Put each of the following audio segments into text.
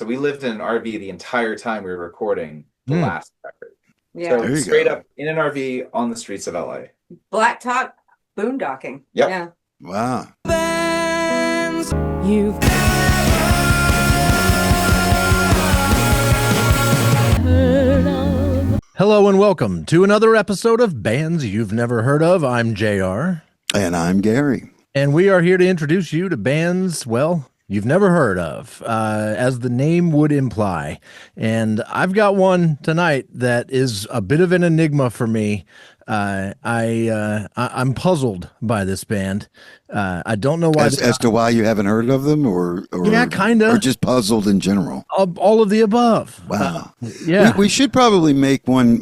So we lived in an RV the entire time we were recording the Hmm. last record. Yeah. So There you straight go. up in an RV on the streets of LA. Blacktop boondocking. Yep. Yeah. Wow. You've Hello and welcome to another episode of Bands You've Never Heard of. I'm JR. And I'm Gary. And we are here to introduce you to bands, well, you've never heard of, as the name would imply. And I've got one tonight that is a bit of an enigma for me. I'm puzzled by this band. I don't know why. As to why you haven't heard of them, or Yeah, kinda. or just puzzled in general. All of the above. Wow. Yeah. We should probably make one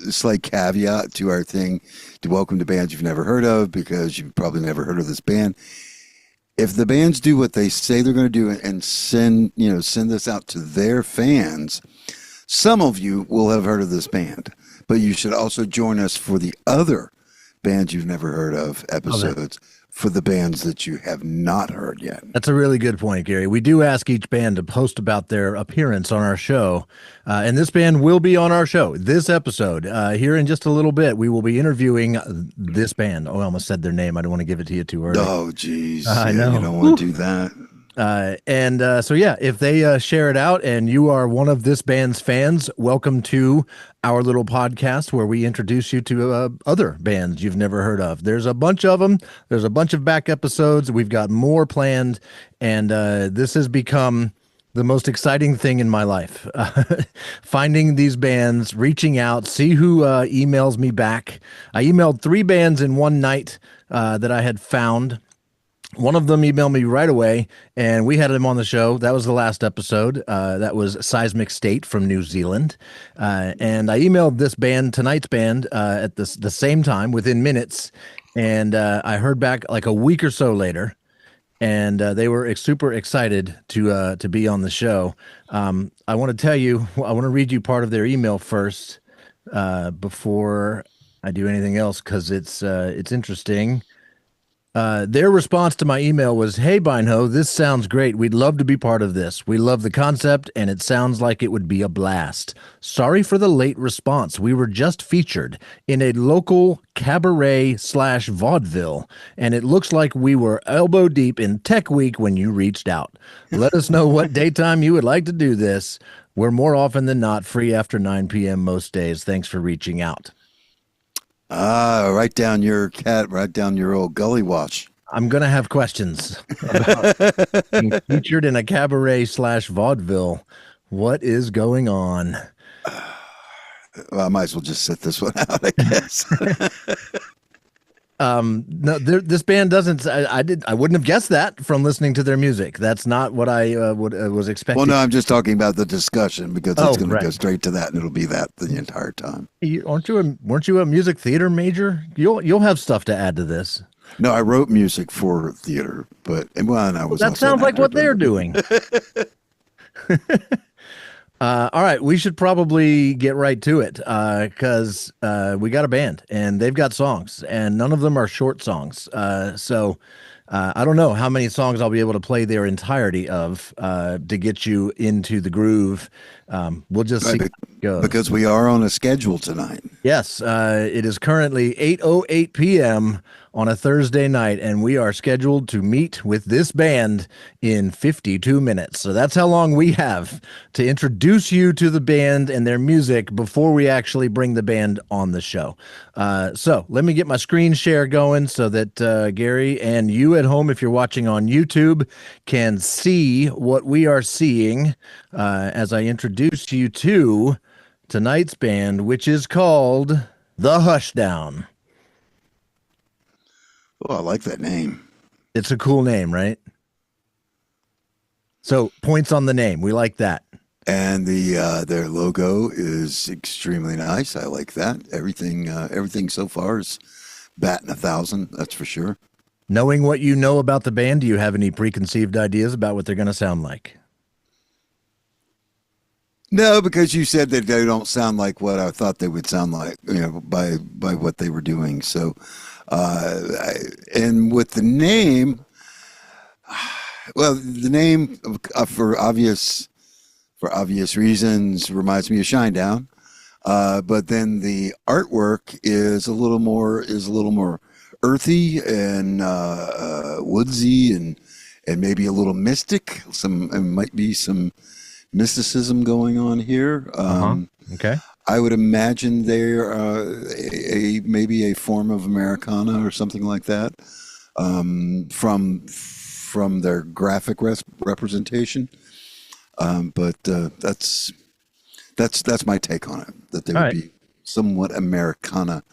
slight caveat to our thing to welcome to bands you've never heard of, because you've probably never heard of this band. If the bands do what they say they're going to do and send this out to their fans, some of you will have heard of this band, but you should also join us for the other bands you've never heard of episodes for the bands that you have not heard yet. That's a really good point, Gary. We do ask each band to post about their appearance on our show, and this band will be on our show this episode. Here in just a little bit, we will be interviewing this band. Oh, I almost said their name. I don't want to give it to you too early. Oh, geez. I know. You don't want to do that. So yeah, if they share it out and you are one of this band's fans, welcome to our little podcast where we introduce you to other bands you've never heard of. There's a bunch of them. There's a bunch of back episodes. We've got more planned, and this has become the most exciting thing in my life. Finding these bands, reaching out, see who emails me back. I emailed 3 bands in one night that I had found. One of them emailed me right away, and we had him on the show. That was the last episode. That was Seismic State from New Zealand. And I emailed this band, tonight's band, at the same time, within minutes. And I heard back like a week or so later, and they were super excited to be on the show. I want to tell you, I want to read you part of their email first before I do anything else, because it's interesting. Their response to my email was, "Hey, Beinho, this sounds great. We'd love to be part of this. We love the concept, and it sounds like it would be a blast. Sorry for the late response. We were just featured in a local cabaret/vaudeville, and it looks like we were elbow deep in Tech Week when you reached out. Let us know what daytime you would like to do this. We're more often than not free after 9 p.m. most days. Thanks for reaching out." Write down your old gully wash. I'm going to have questions about being featured in a cabaret/vaudeville. What is going on? Well, I might as well just sit this one out, I guess. No, this band doesn't. I wouldn't have guessed that from listening to their music. That's not what I was expecting. Well, no, I'm just talking about the discussion, because it's going to right. go straight to that, and it'll be that the entire time. Weren't you a music theater major? You'll have stuff to add to this. No, I wrote music for theater, and I was. That also sounds an like actor, what but- they're doing. All right, we should probably get right to it, because we got a band and they've got songs, and none of them are short songs. So I don't know how many songs I'll be able to play their entirety of to get you into the groove. We'll just see how it goes. Because we are on a schedule tonight. Yes, it is currently 8:08 p.m. on a Thursday night, and we are scheduled to meet with this band in 52 minutes. So that's how long we have to introduce you to the band and their music before we actually bring the band on the show. So let me get my screen share going so that Gary and you at home, if you're watching on YouTube, can see what we are seeing as I introduce you to tonight's band, which is called the Hushdown. Oh, I like that name. It's a cool name, right? So points on the name. We like that. And their logo is extremely nice. I like that. Everything so far is batting 1,000. That's for sure. Knowing what you know about the band, do you have any preconceived ideas about what they're going to sound like? No, because you said that they don't sound like what I thought they would sound like, by what they were doing. So, and with the name, Well, the name for obvious reasons reminds me of Shinedown. But then the artwork is a little more earthy and woodsy and maybe a little mystic. Might be some mysticism going on here. Okay. I would imagine they're maybe a form of Americana or something like that, from their graphic representation. But that's my take on it. That they would be somewhat Americana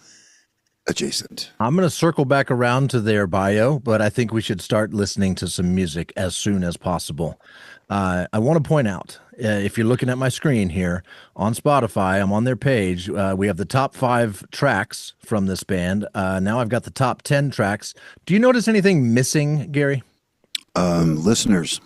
adjacent. I'm going to circle back around to their bio, but I think we should start listening to some music as soon as possible. I want to point out, if you're looking at my screen here on Spotify, I'm on their page. We have the top 5 tracks from this band. Now I've got the top 10 tracks. Do you notice anything missing, Gary? Listeners.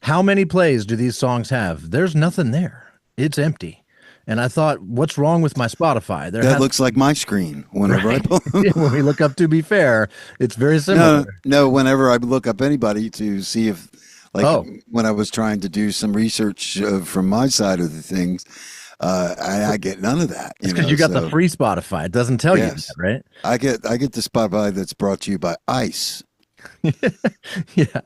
How many plays do these songs have? There's nothing there. It's empty. And I thought, what's wrong with my Spotify? That looks like my screen whenever I pull. When we look up To Be Fair, it's very similar. No, whenever I look up anybody to see if, when I was trying to do some research from my side of the things, I get none of that. Because you got the free Spotify. It doesn't tell you that, right? I get the Spotify that's brought to you by ICE. Yeah.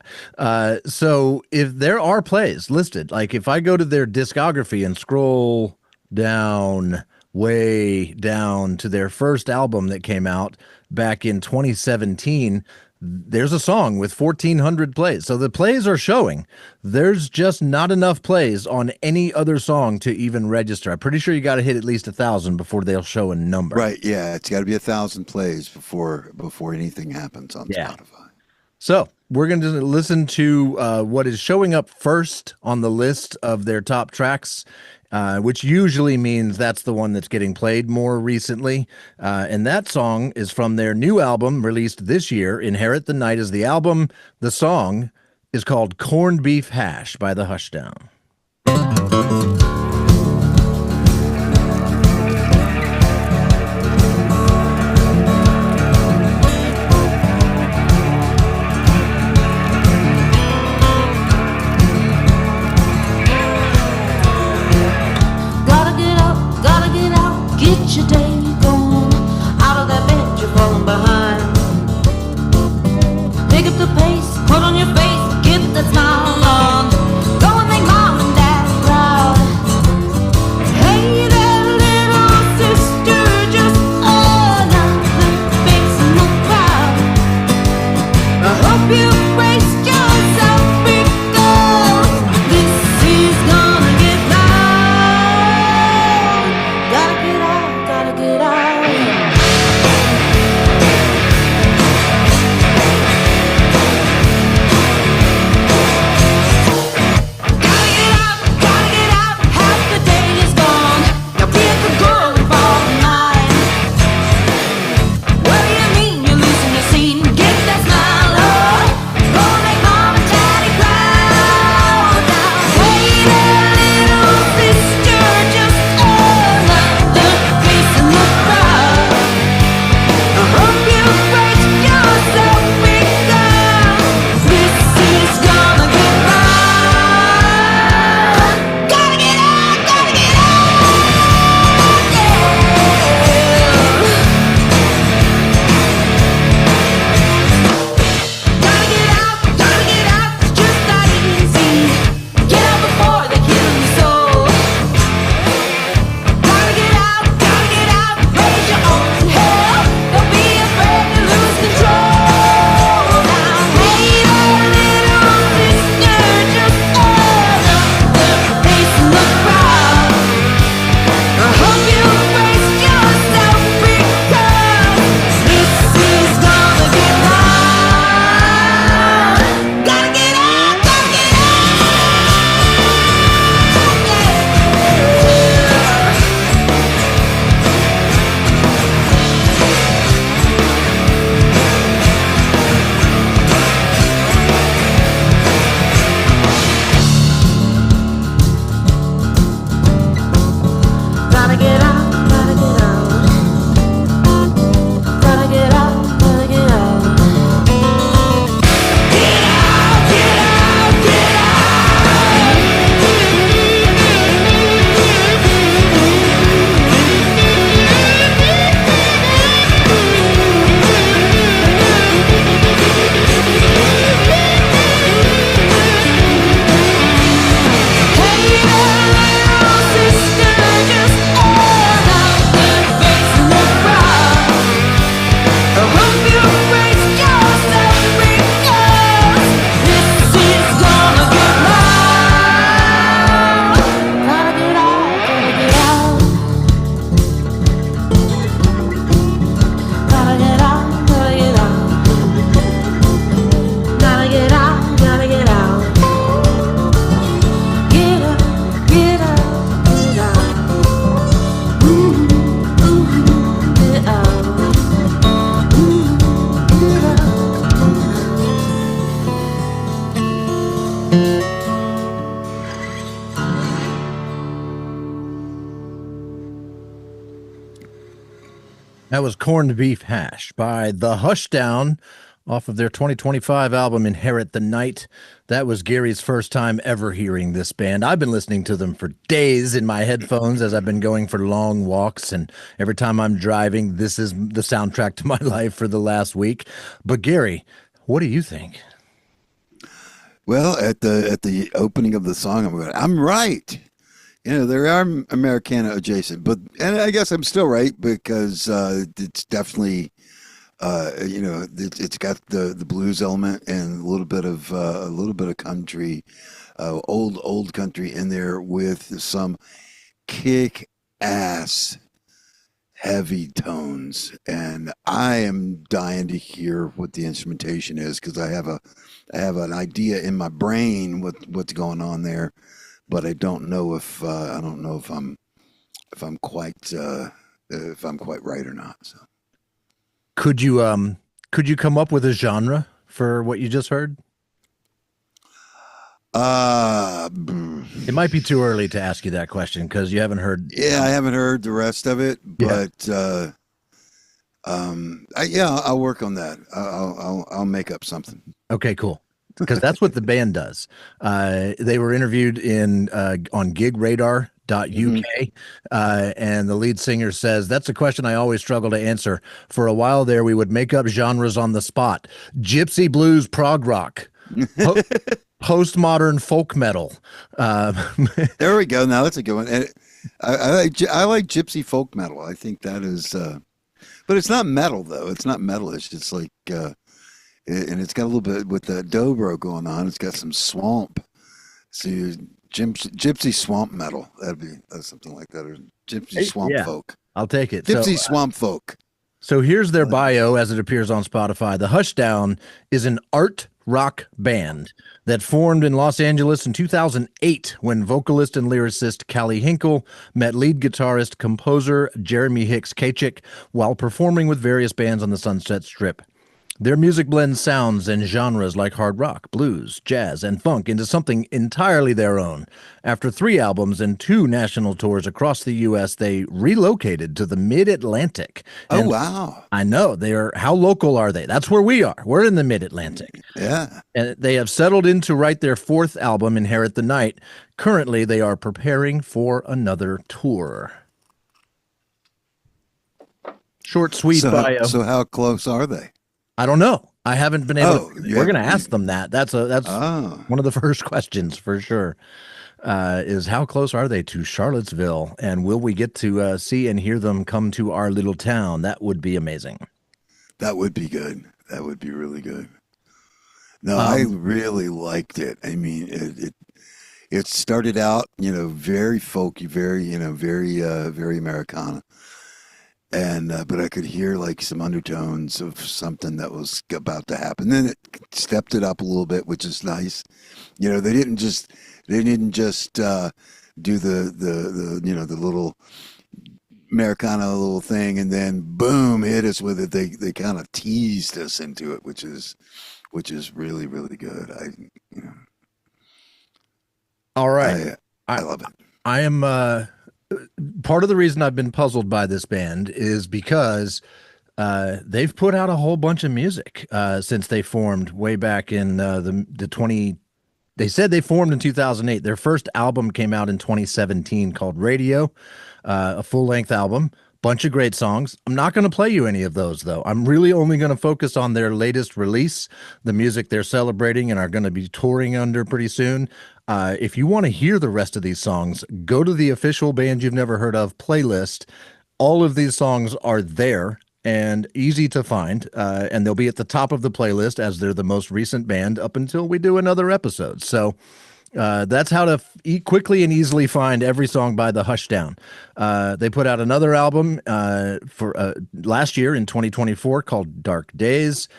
So if there are plays listed, like if I go to their discography and scroll down, way down to their first album that came out back in 2017, there's a song with 1,400 plays. So the plays are showing. There's just not enough plays on any other song to even register. I'm pretty sure you got to hit at least 1,000 before they'll show a number. Right. Yeah. It's got to be 1,000 plays before anything happens on Spotify. So we're going to listen to what is showing up first on the list of their top tracks, which usually means that's the one that's getting played more recently. And that song is from their new album released this year. Inherit the Night is the album. The song is called Corned Beef Hash by the Hushdown. Get your day going, out of that bed you're falling behind. Pick up the pace, put on your face, get that smile on. Go and make mom and dad proud. That was Corned Beef Hash by the Hushdown off of their 2025 album Inherit the Night. That was Gary's first time ever hearing this band. I've been listening to them for days in my headphones as I've been going for long walks, and every time I'm driving, this is the soundtrack to my life for the last week. But Gary, what do you think? Well, at the opening of the song, I'm right. You know, there are Americana adjacent, and I guess I'm still right because it's definitely, it's got the blues element and a little bit of country, old country in there with some kick ass heavy tones. And I am dying to hear what the instrumentation is because I have an idea in my brain what's going on there. But I don't know if I'm quite right or not. So Could you come up with a genre for what you just heard? It might be too early to ask you that question because you haven't heard. Yeah, I haven't heard the rest of it, but I'll work on that. I'll make up something. Okay, cool. Because that's what the band does. They were interviewed on gigradar.uk, and the lead singer says, "That's a question I always struggle to answer. For a while there, we would make up genres on the spot. Gypsy blues, prog rock, postmodern folk metal." There we go. Now that's a good one. And I like gypsy folk metal. I think that is, but it's not metal though. It's not metal. It's just like. And it's got a little bit with the dobro going on. It's got some swamp. So gypsy swamp metal. That's something like that. Or gypsy swamp folk. I'll take it. Gypsy swamp folk. So here's their bio as it appears on Spotify. The Hushdown is an art rock band that formed in Los Angeles in 2008 when vocalist and lyricist Callie Hinkel met lead guitarist composer Jeremy Hicks-Kachik while performing with various bands on the Sunset Strip. Their music blends sounds and genres like hard rock, blues, jazz, and funk into something entirely their own. After 3 albums and 2 national tours across the U.S., they relocated to the Mid-Atlantic. Oh, wow. I know. How local are they? That's where we are. We're in the Mid-Atlantic. Yeah. And they have settled in to write their 4th album, Inherit the Night. Currently, they are preparing for another tour. Short, sweet bio. So how close are they? I don't know. I haven't been able to. We're going to ask them that. That's one of the first questions for sure. Is how close are they to Charlottesville? And will we get to see and hear them come to our little town? That would be amazing. That would be good. That would be really good. No, I really liked it. I mean, it started out, very folky, very Americana. And but I could hear like some undertones of something that was about to happen. Then it stepped it up a little bit, which is nice. They didn't just do the little Americana little thing and then boom, hit us with it. They kind of teased us into it, which is really, really good. All right. I love it. I am part of the reason I've been puzzled by this band is because they've put out a whole bunch of music since they formed way back in the 20. They said they formed in 2008. Their first album came out in 2017 called Radio, a full-length album. Bunch of great songs. I'm not going to play you any of those, though. I'm really only going to focus on their latest release, the music they're celebrating and are going to be touring under pretty soon. If you want to hear the rest of these songs, go to the official Band You've Never Heard Of playlist. All of these songs are there and easy to find, and they'll be at the top of the playlist as they're the most recent band up until we do another episode. So that's how to quickly and easily find every song by the Hushdown. They put out another album for last year in 2024 called Dark Days,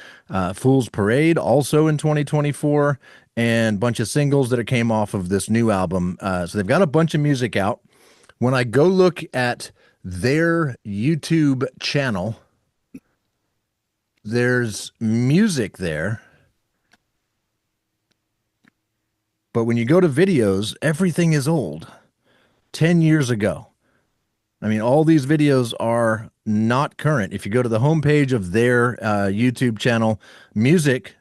Fool's Parade also in 2024, and a bunch of singles that came off of this new album. So they've got a bunch of music out. When I go look at their YouTube channel, there's music there. But when you go to videos, everything is old. 10 years ago. I mean, all these videos are not current. If you go to the homepage of their YouTube channel, music,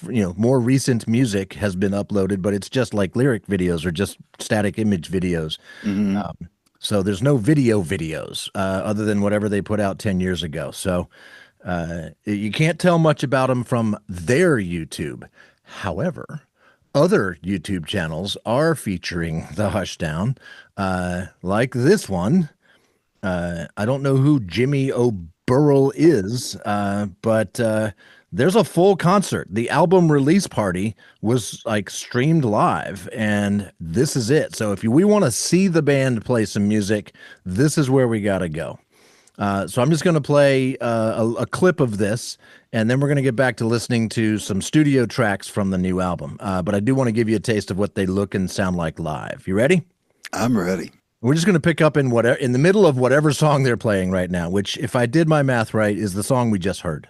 more recent music has been uploaded, but it's just like lyric videos or just static image videos. So there's no videos other than whatever they put out 10 years ago. So you can't tell much about them from their YouTube. However, other YouTube channels are featuring the Hushdown, like this one. I don't know who Jimmy O'Burrell is, but there's a full concert. The album release party was like streamed live, and this is it. So if we want to see the band play some music, this is where we got to go. So I'm just going to play a clip of this, and then we're going to get back to listening to some studio tracks from the new album. But I do want to give you a taste of what they look and sound like live. You ready? I'm ready. We're just going to pick up in the middle of whatever song they're playing right now, which, if I did my math right, is the song we just heard.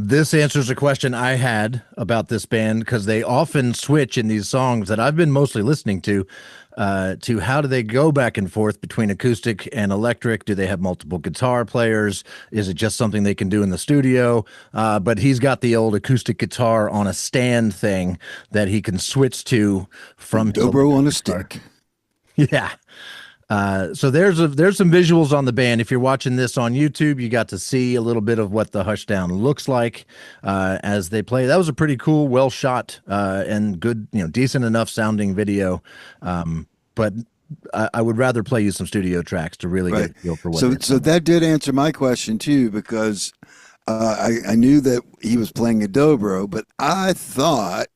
This answers a question I had about this band, because they often switch in these songs that I've been mostly listening to how do they go back and forth between acoustic and electric? Do they have multiple guitar players? Is it just something they can do in the studio? But he's got the old acoustic guitar on a stand thing that he can switch to from dobro on a stick. Yeah. So there's some visuals on the band. If you're watching this on YouTube, you got to see a little bit of what the Hushdown looks like as they play. That was a pretty cool, well shot and good, decent enough sounding video. But I would rather play you some studio tracks to really get a feel for what. So that did answer my question too, because I knew that he was playing a dobro, but I thought,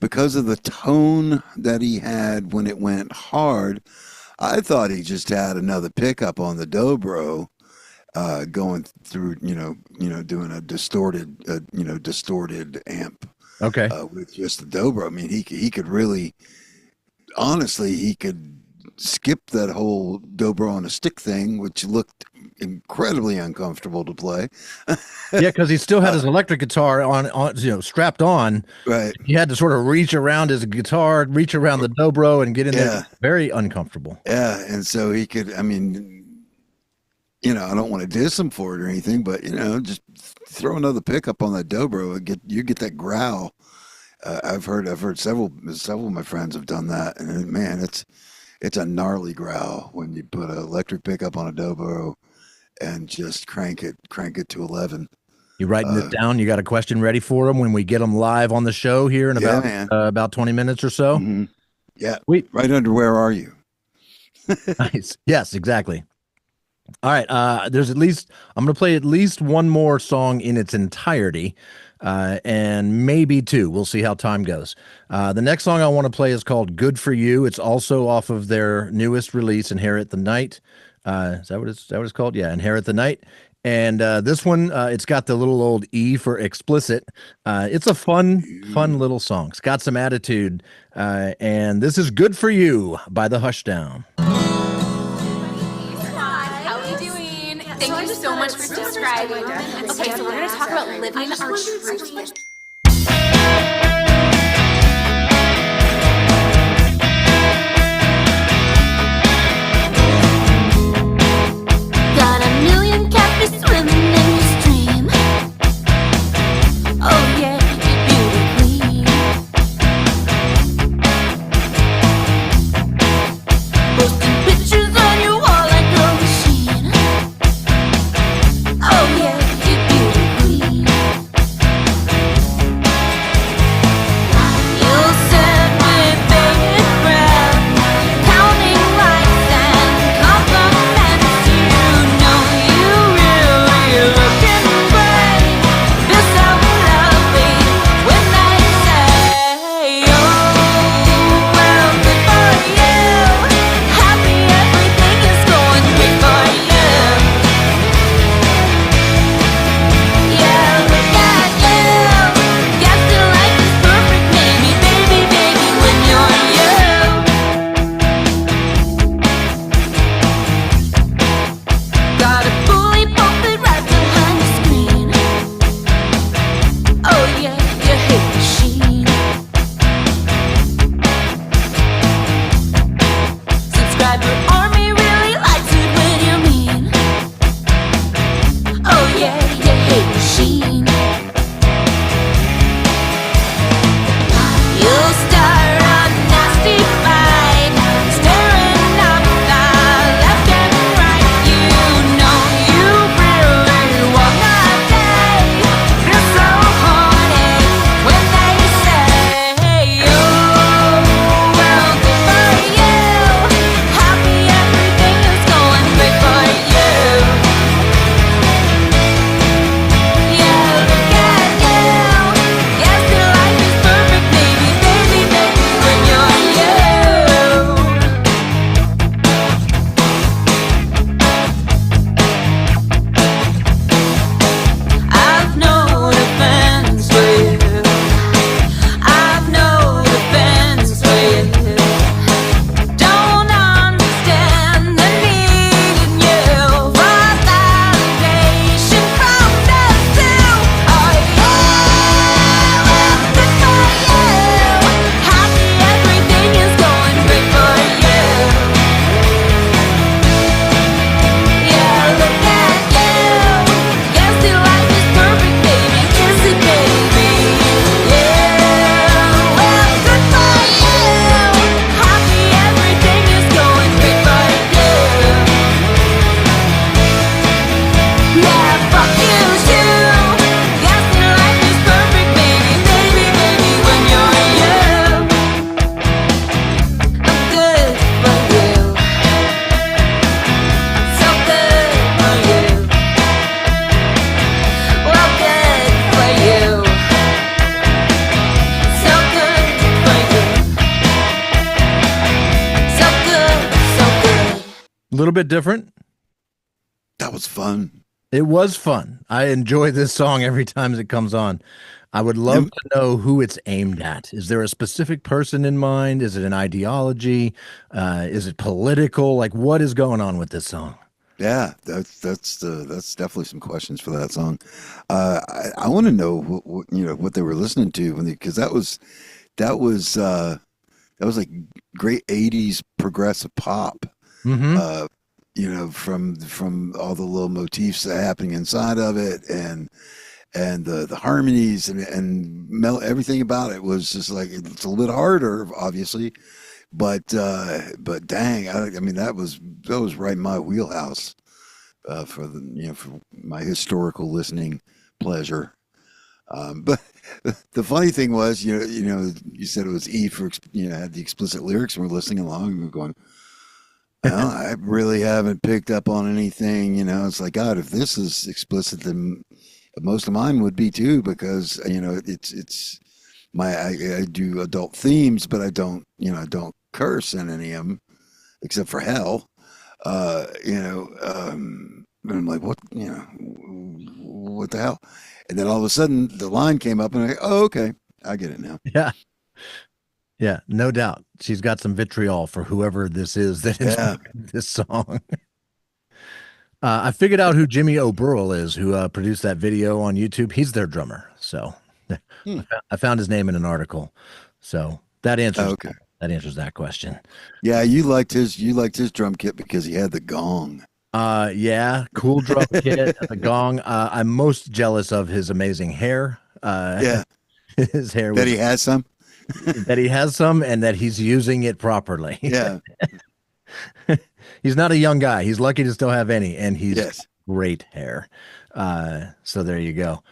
because of the tone that he had when it went hard, I thought he just had another pickup on the dobro, going through, doing a distorted amp. Okay. With just the dobro. I mean, he could really, honestly, he could skip that whole dobro on a stick thing, which looked incredibly uncomfortable to play. Yeah, because he still had his electric guitar on strapped on. Right. He had to sort of reach around his guitar, reach around the dobro, and get in there. Very uncomfortable. Yeah, and so he could. I mean, I don't want to diss him for it or anything, but just throw another pickup on that dobro and you get that growl. I've heard several of my friends have done that, and man, it's a gnarly growl when you put an electric pickup on a dobro and just crank it to 11. You writing this down? You got a question ready for him when we get him live on the show here in about 20 minutes or so? Mm-hmm. Yeah. Sweet. Right under Where Are You? Nice. Yes, exactly. All right. I'm going to play at least one more song in its entirety, and maybe two. We'll see how time goes. The next song I want to play is called Good For You. It's also off of their newest release, Inherit the Night. Is that what it's called? Yeah, Inherit the Night. And this one, it's got the little old E for explicit. It's a fun little song. It's got some attitude. And this is Good For You by the Hushdown. How are you doing? Thank you so much for subscribing. Okay, so we're going to talk about living our truth. Got a million catfish swimming in your stream. Oh yeah, beauty queen. little bit different. That was fun. It was fun. I enjoy this song every time it comes on. I would love Yep. to know who it's aimed at. Is there a specific person in mind? Is it an ideology? Is it political? Like, what is going on with this song? Yeah, that's definitely some questions for that song. I want to know what they were listening to because that was like great '80s progressive pop. Mm-hmm. From all the little motifs that are happening inside of it, and the harmonies and everything about it was just like it's a little bit harder, obviously, but dang, I mean that was right in my wheelhouse for my historical listening pleasure. But the funny thing was, you said it was E for had the explicit lyrics, and we're listening along, and we're going. Well, I really haven't picked up on anything. It's like, God, if this is explicit, then most of mine would be too, because it's I do adult themes, but I don't curse in any of them except for hell. And I'm like, what the hell? And then all of a sudden the line came up, and I go, oh, okay, I get it now. Yeah. Yeah, no doubt. She's got some vitriol for whoever this is that is making this song. I figured out who Jimmy O'Burl is, who produced that video on YouTube. He's their drummer. So I found his name in an article. So that answers that answers that question. Yeah, you liked his drum kit because he had the gong. Yeah, cool drum kit, the gong. I'm most jealous of his amazing hair. His hair that he has some. That he has some and that he's using it properly. Yeah. He's not a young guy. He's lucky to still have any, and he's great hair. So there you go.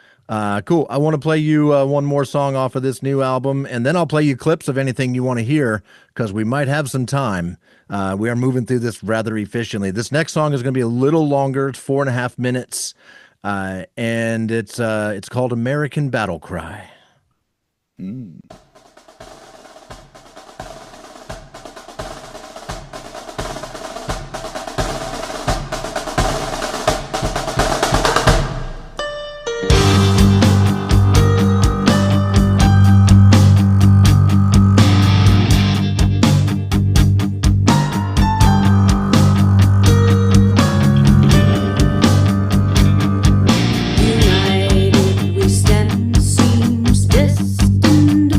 Cool. I want to play you one more song off of this new album, and then I'll play you clips of anything you want to hear because we might have some time. We are moving through this rather efficiently. This next song is going to be a little longer. It's 4.5 minutes, and it's called American Battle Cry. Mm. United we stand, seems destined to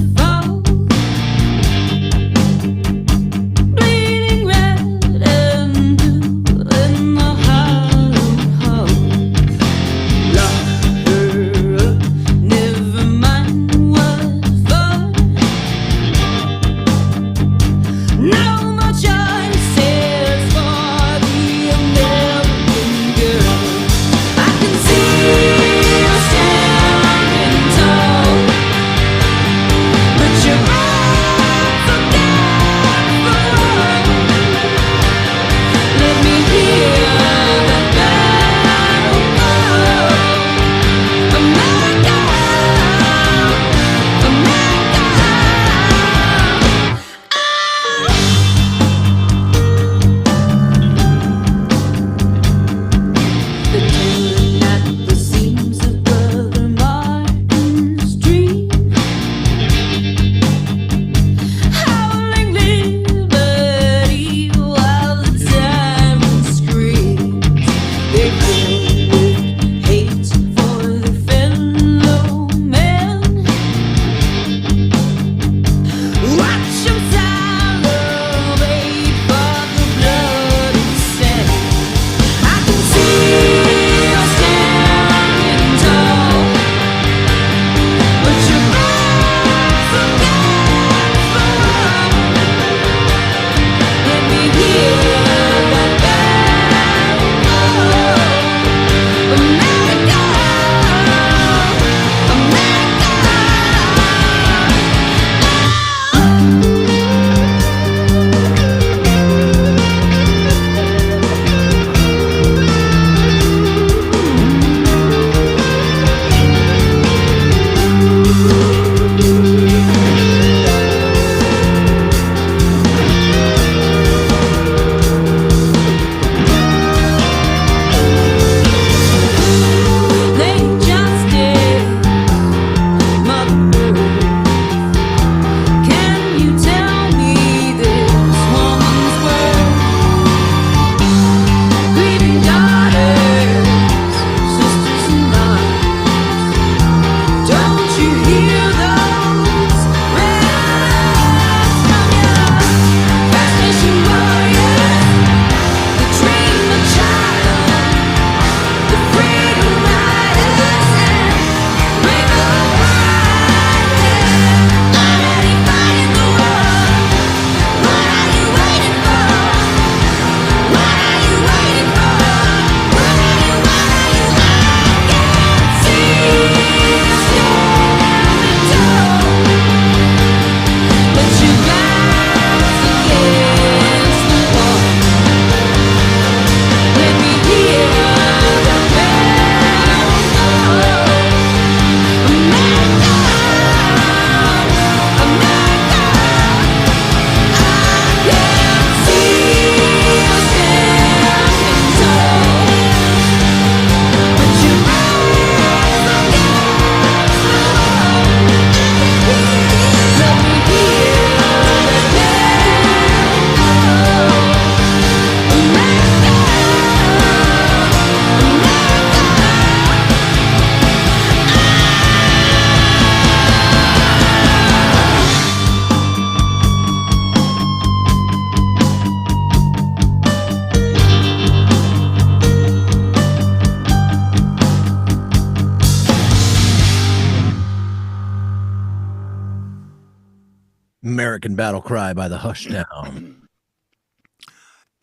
American Battle Cry by the Hushdown.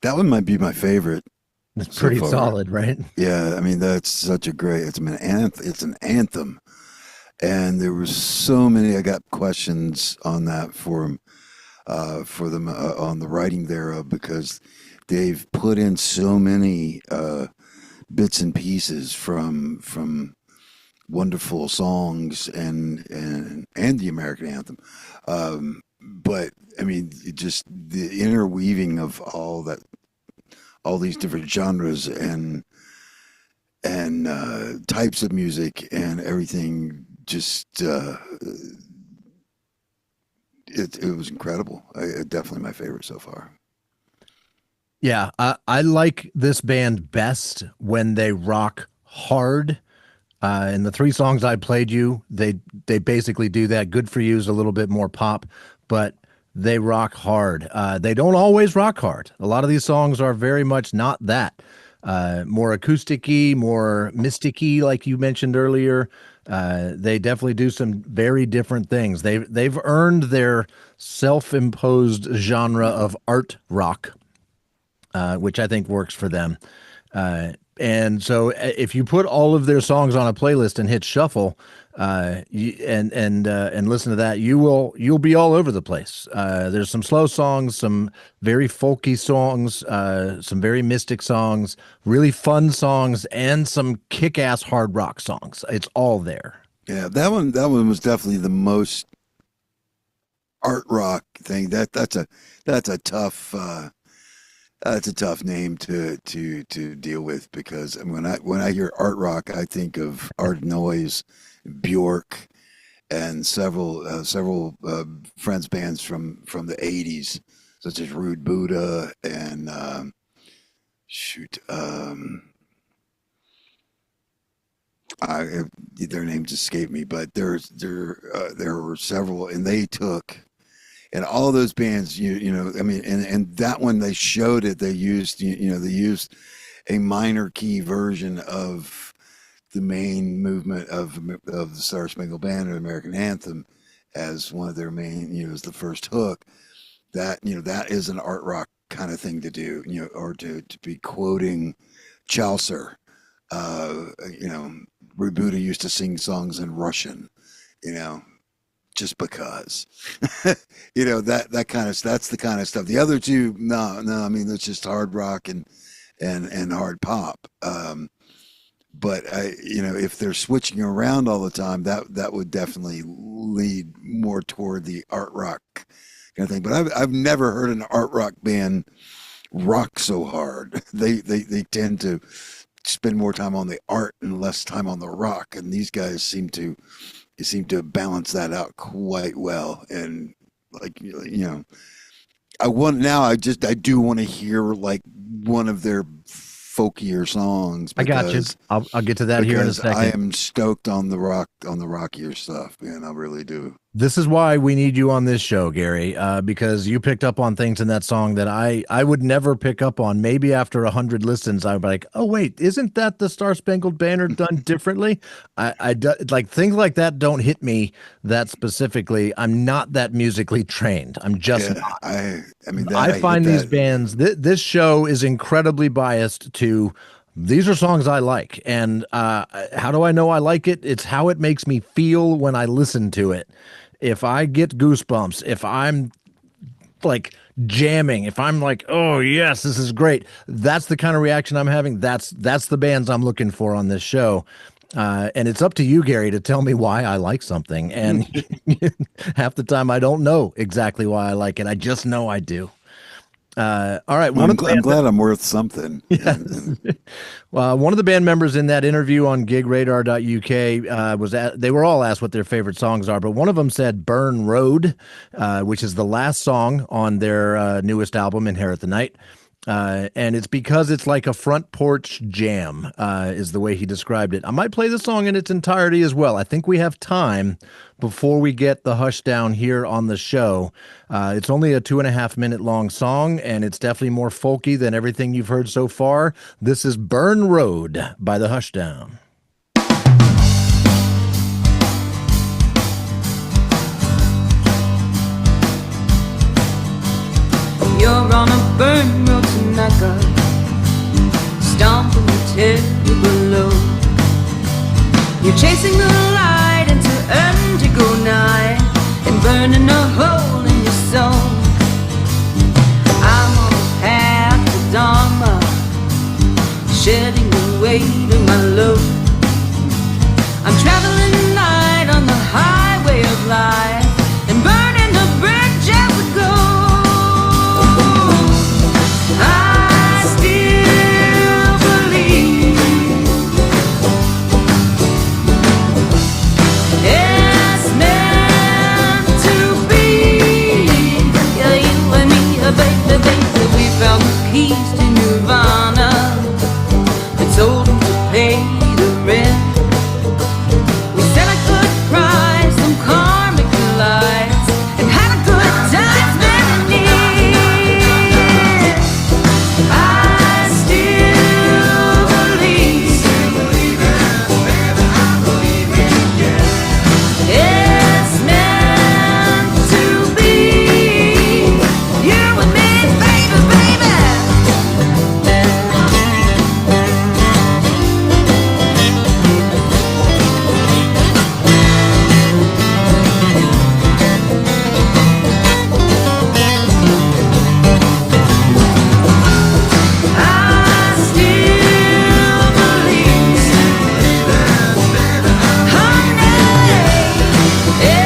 That one might be my favorite. It's so pretty far. solid, right? Yeah, I mean that's such a great. It's an anthem, and there were so many. I got questions on that for them on the writing thereof because they've put in so many bits and pieces from wonderful songs and the American anthem. But I mean, just the interweaving of all these different genres and types of music and everything. Just it was incredible. Definitely my favorite so far. Yeah, I like this band best when they rock hard. And the 3 songs I played you, they basically do that. Good for You is a little bit more pop, but they rock hard. They don't always rock hard. A lot of these songs are very much not that. More acoustic-y, more mystic-y, like you mentioned earlier. They definitely do some very different things. They've earned their self-imposed genre of art rock, which I think works for them. And so if you put all of their songs on a playlist and hit shuffle, and listen to that, you'll be all over the place. There's some slow songs, some very folky songs, some very mystic songs, really fun songs, and some kick-ass hard rock songs. It's all there. Yeah, that one was definitely the most art rock thing. That's a tough name to deal with because when I hear art rock, I think of Art Noise, Bjork, and several friends bands from the 80s, such as Rude Buddha and their names escape me, but there were several, and they took. And all those bands, you know, I mean, and that one they showed it. They used, they used a minor key version of the main movement of the Star Spangled Banner, the American Anthem, as one of their main, as the first hook. That that is an art rock kind of thing to do, or to be quoting Chaucer. Rude Buddha used to sing songs in Russian, just because, that kind of, that's the kind of stuff. The other two, no, I mean, it's just hard rock and hard pop. But if they're switching around all the time, that would definitely lead more toward the art rock kind of thing. But I've never heard an art rock band rock so hard. They tend to spend more time on the art and less time on the rock, and these guys seem to balance that out quite well. And I do want to hear like one of their folkier songs. I got you. I'll get to that here in a second. I am stoked on the rockier stuff, man. I really do. This is why we need you on this show, Gary, because you picked up on things in that song that I would never pick up on. Maybe after 100 listens, I'd be like, oh, wait, isn't that the Star Spangled Banner done differently? Like things like that don't hit me that specifically. I'm not that musically trained. I'm just not. I find these bands, this show is incredibly biased to these are songs I like. And how do I know I like it? It's how it makes me feel when I listen to it. If I get goosebumps, if I'm like jamming, if I'm like, oh yes, this is great, that's the kind of reaction I'm having. That's the bands I'm looking for on this show. And it's up to you, Gary, to tell me why I like something. And half the time I don't know exactly why I like it. I just know I do. All right. I'm glad I'm worth something. Yes. One of the band members in that interview on gigradar.uk they were all asked what their favorite songs are, but one of them said Burn Road, which is the last song on their newest album, Inherit the Night. And it's because it's like a front porch jam, is the way he described it. I might play the song in its entirety as well. I think we have time before we get the Hushdown here on the show. It's only a 2.5 minute long song, and it's definitely more folky than everything you've heard so far. This is Burn Road by the Hushdown. burn road tonight, God. Stomping the terrible low. You're chasing the light into indigo night and burning a hole in your soul. I'm on a path to Dharma, shedding the weight of my load. I'm traveling light on the highway of life and burning the bridge as I go. I still believe it's meant to be. Yeah, you and me, baby, baby, we found the keys to Nirvana and told them to pay the rent. We said I could cry some karmic lights and had a good time spending it. I still believe it's meant to be. You and me, baby, baby. I still believe, honey,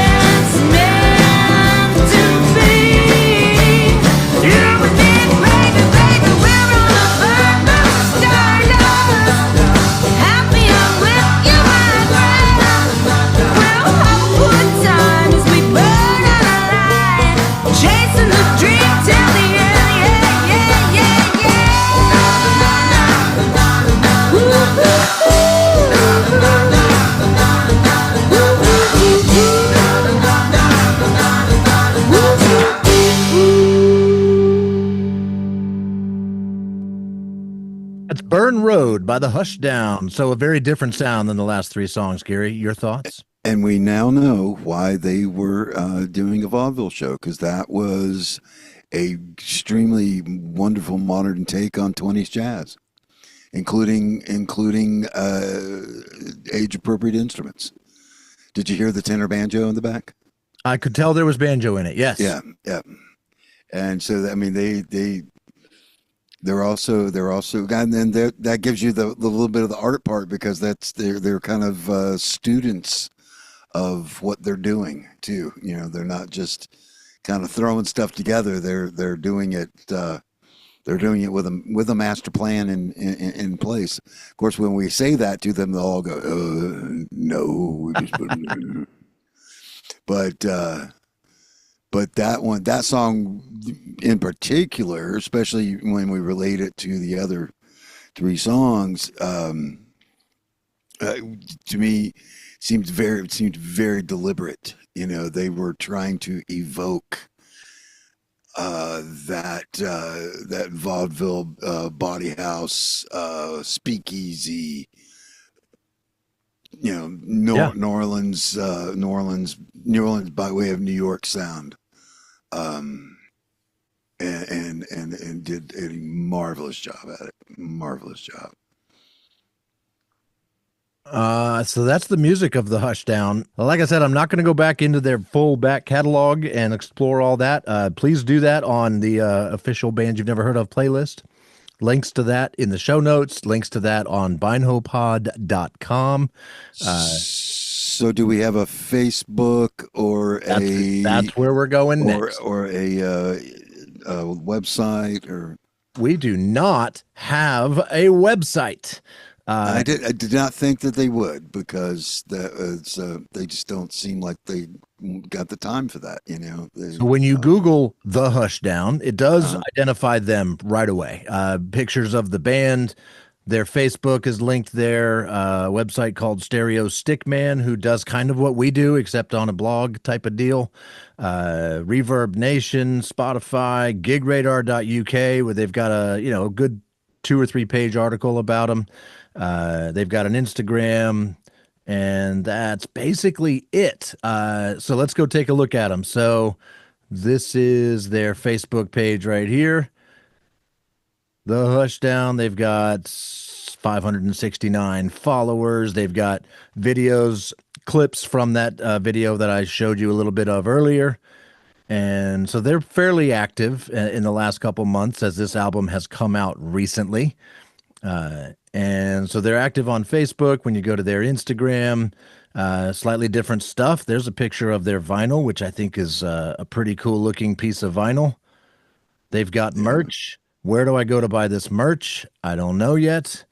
it's meant to be. You and me, baby, baby, we're on a burn of stardust. Happy I'm with you, my friend. We'll have a good time as we burn out alive, chasing the dream till the end. Yeah, yeah, yeah, That's Burn Road by the Hushdown. So a very different sound than the last three songs, Gary. Your thoughts? And we now know why they were doing a vaudeville show, because that was a extremely wonderful modern take on 20s jazz, including age appropriate instruments. Did you hear the tenor banjo in the back? I could tell there was banjo in it. Yes. Yeah, yeah. And so I mean they're also and then that gives you the little bit of the art part, because they're kind of students of what they're doing too. You know, they're not just kind of throwing stuff together. They're doing it. They're doing it with a master plan in place. Of course, when we say that to them, they'll all go, "No." But that song in particular, especially when we relate it to the other three songs, to me seemed very deliberate. You know, they were trying to evoke that vaudeville bawdy house speakeasy, you know, New Orleans by way of New York sound, and did a marvelous job at it. Marvelous job. So that's the music of the Hushdown. Like I said, I'm not going to go back into their full back catalog and explore all that. Please do that on the official Bands You've Never Heard Of playlist. Links to that in the show notes. Links to that on binehopod.com. So do we have a Facebook or that's where we're going next. Or a website? Or we do not have a website. I did not think that they would, because they just don't seem like they got the time for that, you know. So when you Google the Hushdown, it does identify them right away. Pictures of the band, their Facebook is linked there. A website called Stereo Stickman, who does kind of what we do, except on a blog type of deal. Reverb Nation, Spotify, gigradar.uk, where they've got a good 2 or 3 page article about them. They've got an Instagram, and that's basically it. So let's go take a look at them. So this is their Facebook page right here. The Hushdown. They've got 569 followers. They've got videos, clips from that video that I showed you a little bit of earlier. And so they're fairly active in the last couple months as this album has come out recently. And so they're active on Facebook. When you go to their Instagram, slightly different stuff. There's a picture of their vinyl, which I think is a pretty cool looking piece of vinyl. They've got merch. Where do I go to buy this merch? I don't know yet.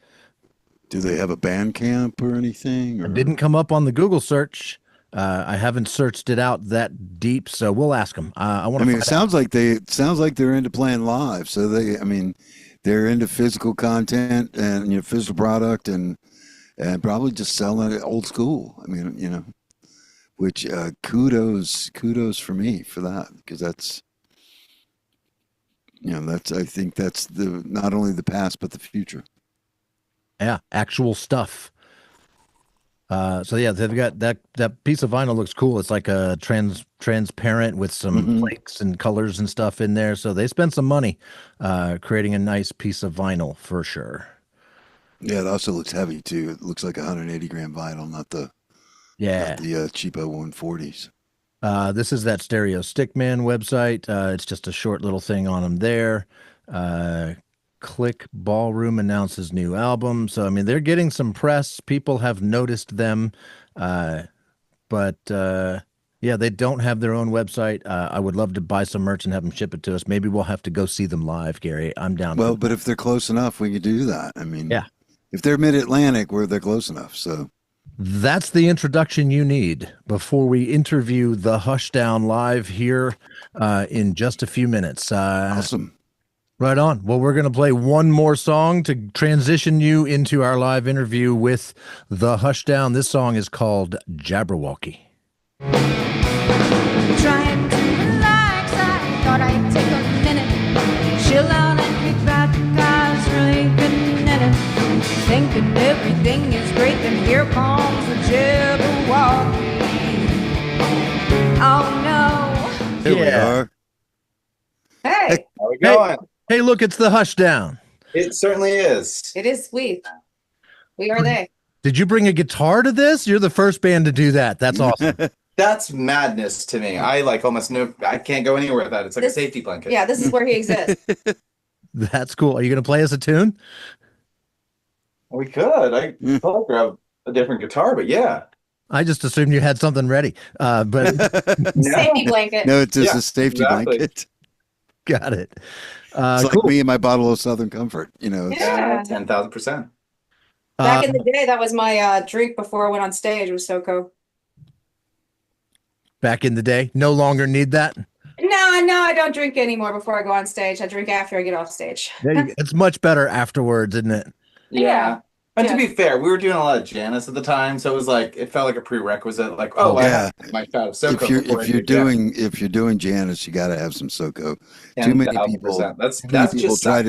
Do they have a Bandcamp or anything? Or? It didn't come up on the Google search. I haven't searched it out that deep, so we'll ask them. I want. I mean, it sounds like they're into playing live. So they're into physical content and physical product and probably just selling it old school. I mean, which kudos for me for that, because that's I think that's not only the past but the future. Yeah, actual stuff. So yeah, they've got that piece of vinyl looks cool. It's like a transparent with some flakes and colors and stuff in there. So they spent some money creating a nice piece of vinyl for sure. Yeah, it also looks heavy too. It looks like 180 gram vinyl, not the cheapo 140s. This is that Stereo Stickman website. It's just a short little thing on them there. Click Ballroom announces new album. So, I mean, they're getting some press. People have noticed them. But they don't have their own website. I would love to buy some merch and have them ship it to us. Maybe we'll have to go see them live, Gary. I'm down. Well, but if they're close enough, we could do that. I mean, yeah. If they're mid-Atlantic, they're close enough. So that's the introduction you need before we interview the Hushdown live here in just a few minutes. Awesome. Right on. Well, we're going to play one more song to transition you into our live interview with the Hushdown. This song is called Jabberwocky. Trying to relax, I thought I'd take a minute, chill out and kick back, cause really couldn't in it. Thinking everything is great, then here comes the Jabberwocky. Oh no. Here we are. Hey, How we going? Hey, look, it's the Hushdown. It certainly is. it is sweet. We are they. Did you bring a guitar to this? You're the first band to do that. That's awesome. That's madness to me. I almost know I can't go anywhere without it. It's like a This- safety blanket. Yeah, this is where he exists. That's cool. Are you going to play us a tune? We could. I could grab a different guitar, but yeah. I just assumed you had something ready. But Safety blanket. No, it's just Yeah, a safety exactly. blanket. got it. It's Cool. like me and my bottle of Southern Comfort. It's, Yeah. 10,000%. Back in the day, that was my drink before I went on stage. Was SoCo. Back in the day, no longer need that. No, I don't drink anymore before I go on stage. I drink after I get off stage. It's much better afterwards, isn't it? Yeah. And to Yeah. be fair, we were doing a lot of Janice at the time, so it was like it felt like a prerequisite. Like, I yeah. have my shot of SoCo. If you're doing Janice, you got to have some SoCo. Too many people. That's Too many people just try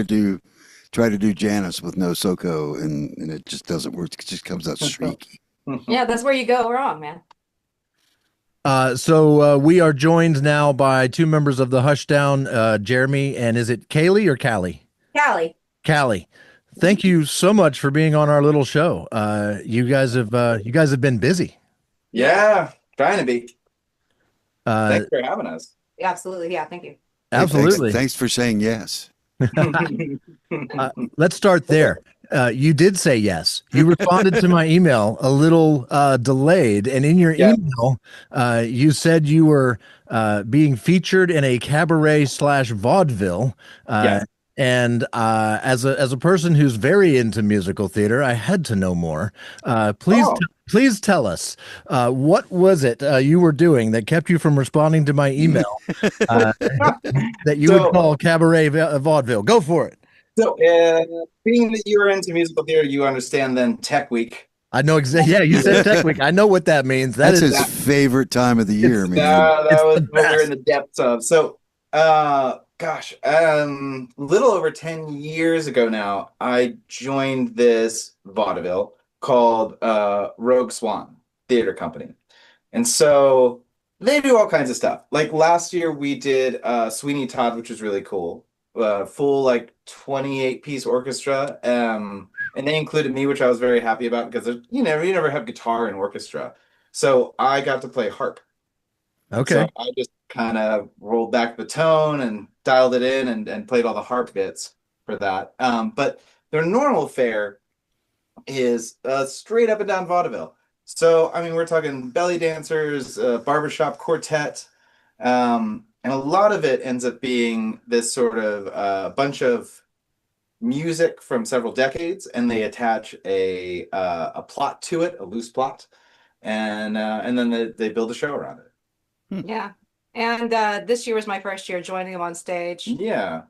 to do Janice with no SoCo, and it just doesn't work. It just comes out streaky. Yeah, that's where you go wrong, man. So we are joined now by two members of the Hushdown, Jeremy, and is it Kaylee or Callie? Callie. Callie. Thank you so much for being on our little show. You guys have been busy. Yeah, trying to be. Thanks for having us. Yeah, absolutely. Yeah, thank you. Absolutely. Thanks for saying yes. Let's start there. You did say yes. You responded to my email a little delayed, and in your email, you said you were being featured in a cabaret / vaudeville. And as a person who's very into musical theater, I had to know more. Please tell us what was it you were doing that kept you from responding to my email that you would call cabaret vaudeville. Go for it. So, being that you were into musical theater, you understand then Tech Week. I know exactly. Yeah, you said Tech Week. I know what that means. That's his favorite time of the year, man. That was what we're in the depths of. So, little over 10 years ago now, I joined this vaudeville called Rogue Swan Theater Company. And so they do all kinds of stuff. Like last year we did Sweeney Todd, which was really cool. full like 28-piece orchestra. And they included me, which I was very happy about because you never have guitar in orchestra. So I got to play harp. So Okay. I just kind of rolled back the tone and dialed it in and played all the harp bits for that. But their normal fare is straight up and down vaudeville. So, I mean, we're talking belly dancers, barbershop quartet, and a lot of it ends up being this sort of bunch of music from several decades, and they attach a plot to it, a loose plot, and then they build a show around it. Yeah. And this year was my first year joining them on stage. Yeah.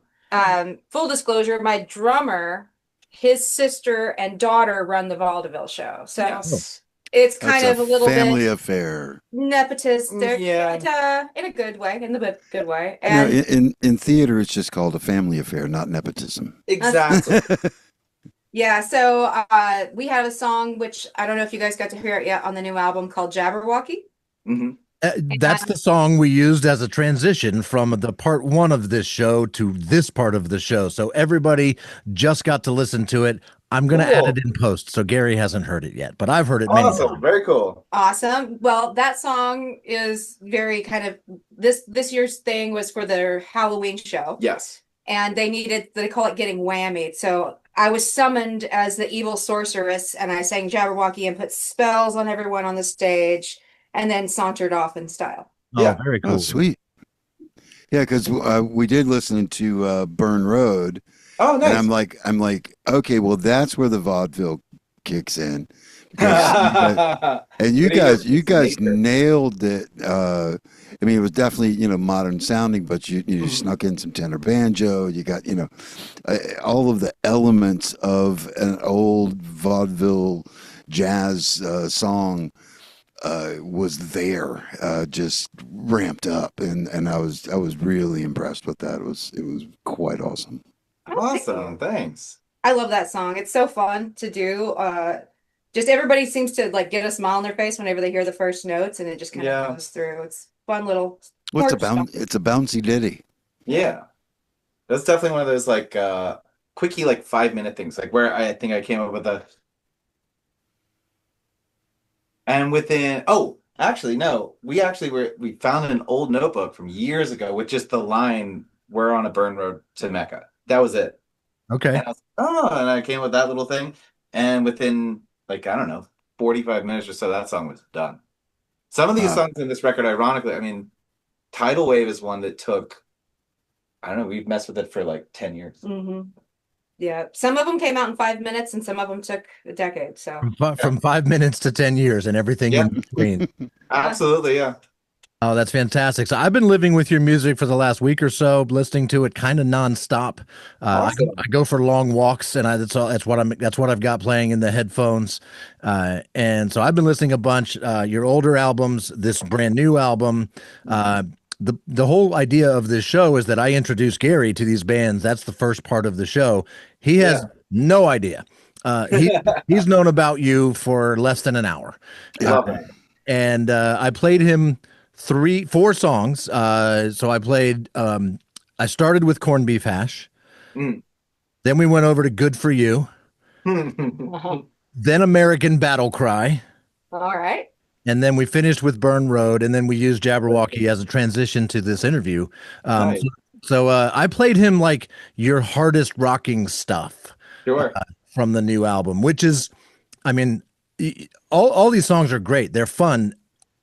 Full disclosure, my drummer, his sister and daughter run the vaudeville show. So Yes. it's That's kind of a little family bit affair. nepotistic, Yeah. in a good way, in the good way. No, And in theater, it's just called a family affair, not nepotism. Exactly. yeah, so we have a song which I don't know if you guys got to hear it yet on the new album called Jabberwocky. hmm That's the song we used as a transition from the part one of this show to this part of the show. So everybody just got to listen to it. I'm going to add Cool. it in post. So Gary hasn't heard it yet, but I've heard it many Awesome. times. Very cool. Awesome. Well, that song is very kind of this year's thing was for their Halloween show. Yes. And they call it getting whammied. So I was summoned as the evil sorceress and I sang Jabberwocky and put spells on everyone on the stage and then sauntered off in style. Oh, Yeah. very cool. Oh, sweet. Yeah, because we did listen to Burn Road, Oh, nice. and I'm like, okay, well, that's where the vaudeville kicks in. Because and you guys nailed it. I mean, it was definitely modern sounding, but you snuck in some tenor banjo. You got all of the elements of an old vaudeville jazz song was there, just ramped up, and I was really impressed with that. It was quite awesome. Awesome. Thanks. I love that song. It's so fun to do. Just everybody seems to like get a smile on their face whenever they hear the first notes, and it just kind of goes through. It's fun little. What's It's a bouncy ditty. Yeah. That's definitely one of those like quickie like 5-minute things, like where I think I came up with and within actually no, we found an old notebook from years ago with just the line "We're on a burn road to Mecca." That was it. Okay. And I was and I came with that little thing, and within like I don't know 45 minutes or so, that song was done. Some of these songs in this record, ironically, I mean, Tidal Wave is one that took, I don't know, we've messed with it for like 10 years. Mm-hmm. Yeah, some of them came out in 5 minutes, and some of them took a decade. So From 5 minutes to 10 years and everything in between. Absolutely, yeah. Oh, that's fantastic. So I've been living with your music for the last week or so, listening to it kind of nonstop. Awesome. I go for long walks, and that's what I've got playing in the headphones. And so I've been listening a bunch. Your older albums, this brand new album. The whole idea of this show is that I introduce Gary to these bands. That's the first part of the show. He has no idea. He's known about you for less than an hour. Love it. And I played him 4 songs. So I played, I started with Corned Beef Hash. Mm. Then we went over to Good For You. Then American Battle Cry. all right. And then we finished with Burn Road. And then we used Jabberwocky as a transition to this interview. Nice. So I played him like your hardest rocking stuff Sure. from the new album, which is, I mean, all these songs are great. They're fun.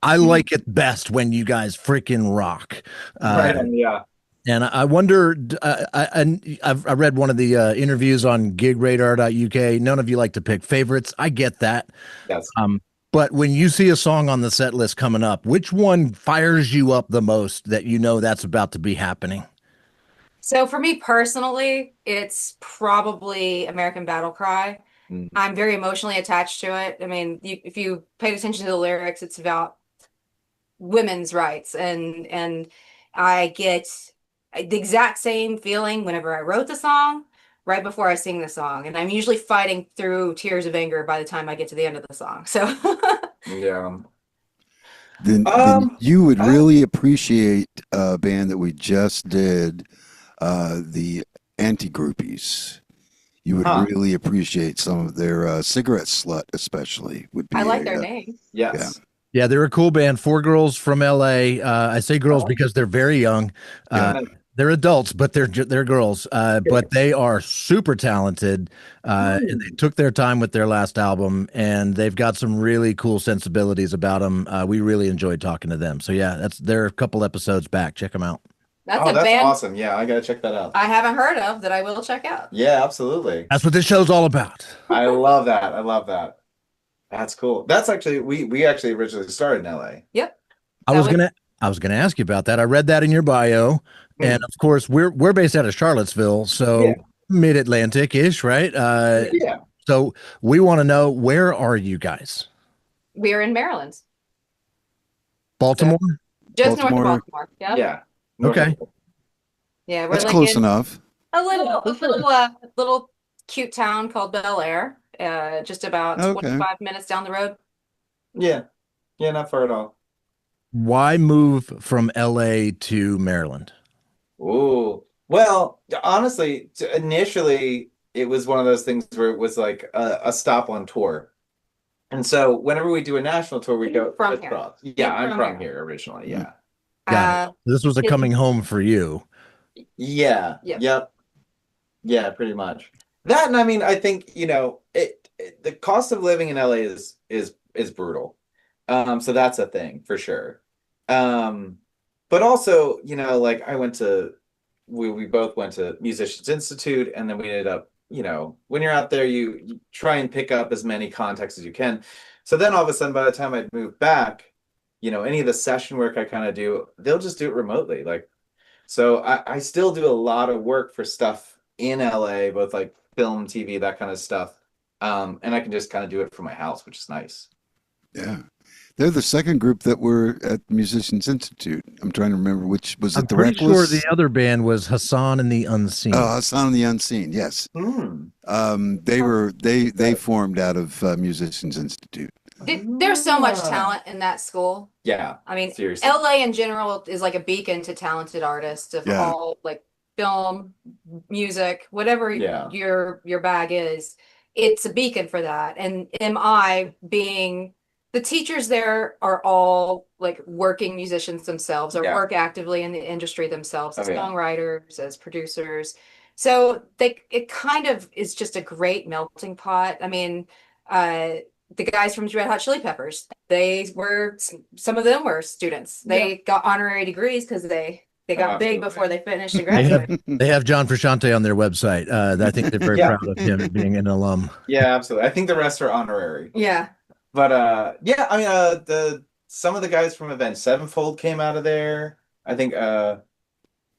I like it best when you guys freaking rock. Right on, yeah. And I wonder, I read one of the interviews on gigradar.uk. None of you like to pick favorites. I get that. Yes. But when you see a song on the set list coming up, which one fires you up the most that you know that's about to be happening? So for me personally, it's probably American Battle Cry. Mm. I'm very emotionally attached to it. I mean, if you paid attention to the lyrics, it's about women's rights, and I get the exact same feeling whenever I wrote the song right before I sing the song, and I'm usually fighting through tears of anger by the time I get to the end of the song. So Yeah. Then you would really appreciate a band that we just did the anti-groupies. You would Huh. really appreciate some of their Cigarette Slut, especially. Would be I like a, their name. Yes. Yeah, they're a cool band. 4 girls from LA. I say girls because they're very young. Yeah. They're adults, but they're girls. But they are super talented. And they took their time with their last album, and they've got some really cool sensibilities about them. We really enjoyed talking to them. So yeah, they're a couple episodes back. Check them out. That's Oh, a that's band awesome. Yeah, I gotta check that out. I haven't heard of that I will check out. Yeah, absolutely. That's what this show's all about. I love that. I love that. That's cool. That's actually we actually originally started in LA. Yep. I was gonna ask you about that. I read that in your bio, and of course we're based out of Charlottesville, so Yeah. mid-Atlantic-ish, right? Yeah. So we want to know, where are you guys? We're in Maryland. Baltimore? Just north of Baltimore. Baltimore. Yep. Yeah. Okay. Yeah, we're That's like close in enough. a little cute town called Bel Air. Just about Okay. 25 minutes down the road. Yeah. Yeah, not far at all. Why move from LA to Maryland? Ooh. Well, honestly, initially it was one of those things where it was like a stop on tour. And so whenever we do a national tour, we go From here. crisscross. Yeah, You're I'm from from here. here originally. Yeah. Got it. This was a it- coming home for you. Yeah. Yep. Yep. Yeah, pretty much. That, and I mean, I think, the cost of living in LA is brutal. So that's a thing for sure. But also, like we both went to Musicians Institute, and then we ended up, when you're out there, you try and pick up as many contacts as you can. So then all of a sudden, by the time I'd moved back, any of the session work I kind of do, they'll just do it remotely. Like, so I still do a lot of work for stuff in LA, both like film, TV, that kind of stuff. And I can just kind of do it from my house, which is nice. Yeah. They're the second group that were at Musicians Institute. I'm trying to remember which was I'm it. The pretty sure Reckless? the other band was Hassan and the Unseen. Oh, Hassan and the Unseen. Yes. They formed out of Musicians Institute. There's so much talent in that school. Yeah. I mean, Seriously. LA in general is like a beacon to talented artists of Yeah. all, like film, music, whatever Yeah. your bag is. It's a beacon for that. And MI being the teachers there are all like working musicians themselves, or Yeah. work actively in the industry themselves as Oh, yeah. songwriters, as producers. So it kind of is just a great melting pot. I mean, the guys from Red Hot Chili Peppers, some of them were students. They got honorary degrees because they got big Absolutely. before they finished and They have, graduated. they have John Frusciante on their website. I think they're very Yeah. proud of him being an alum. Yeah, absolutely. I think the rest are honorary. Yeah. But yeah, I mean some of the guys from Avenged Sevenfold came out of there. I think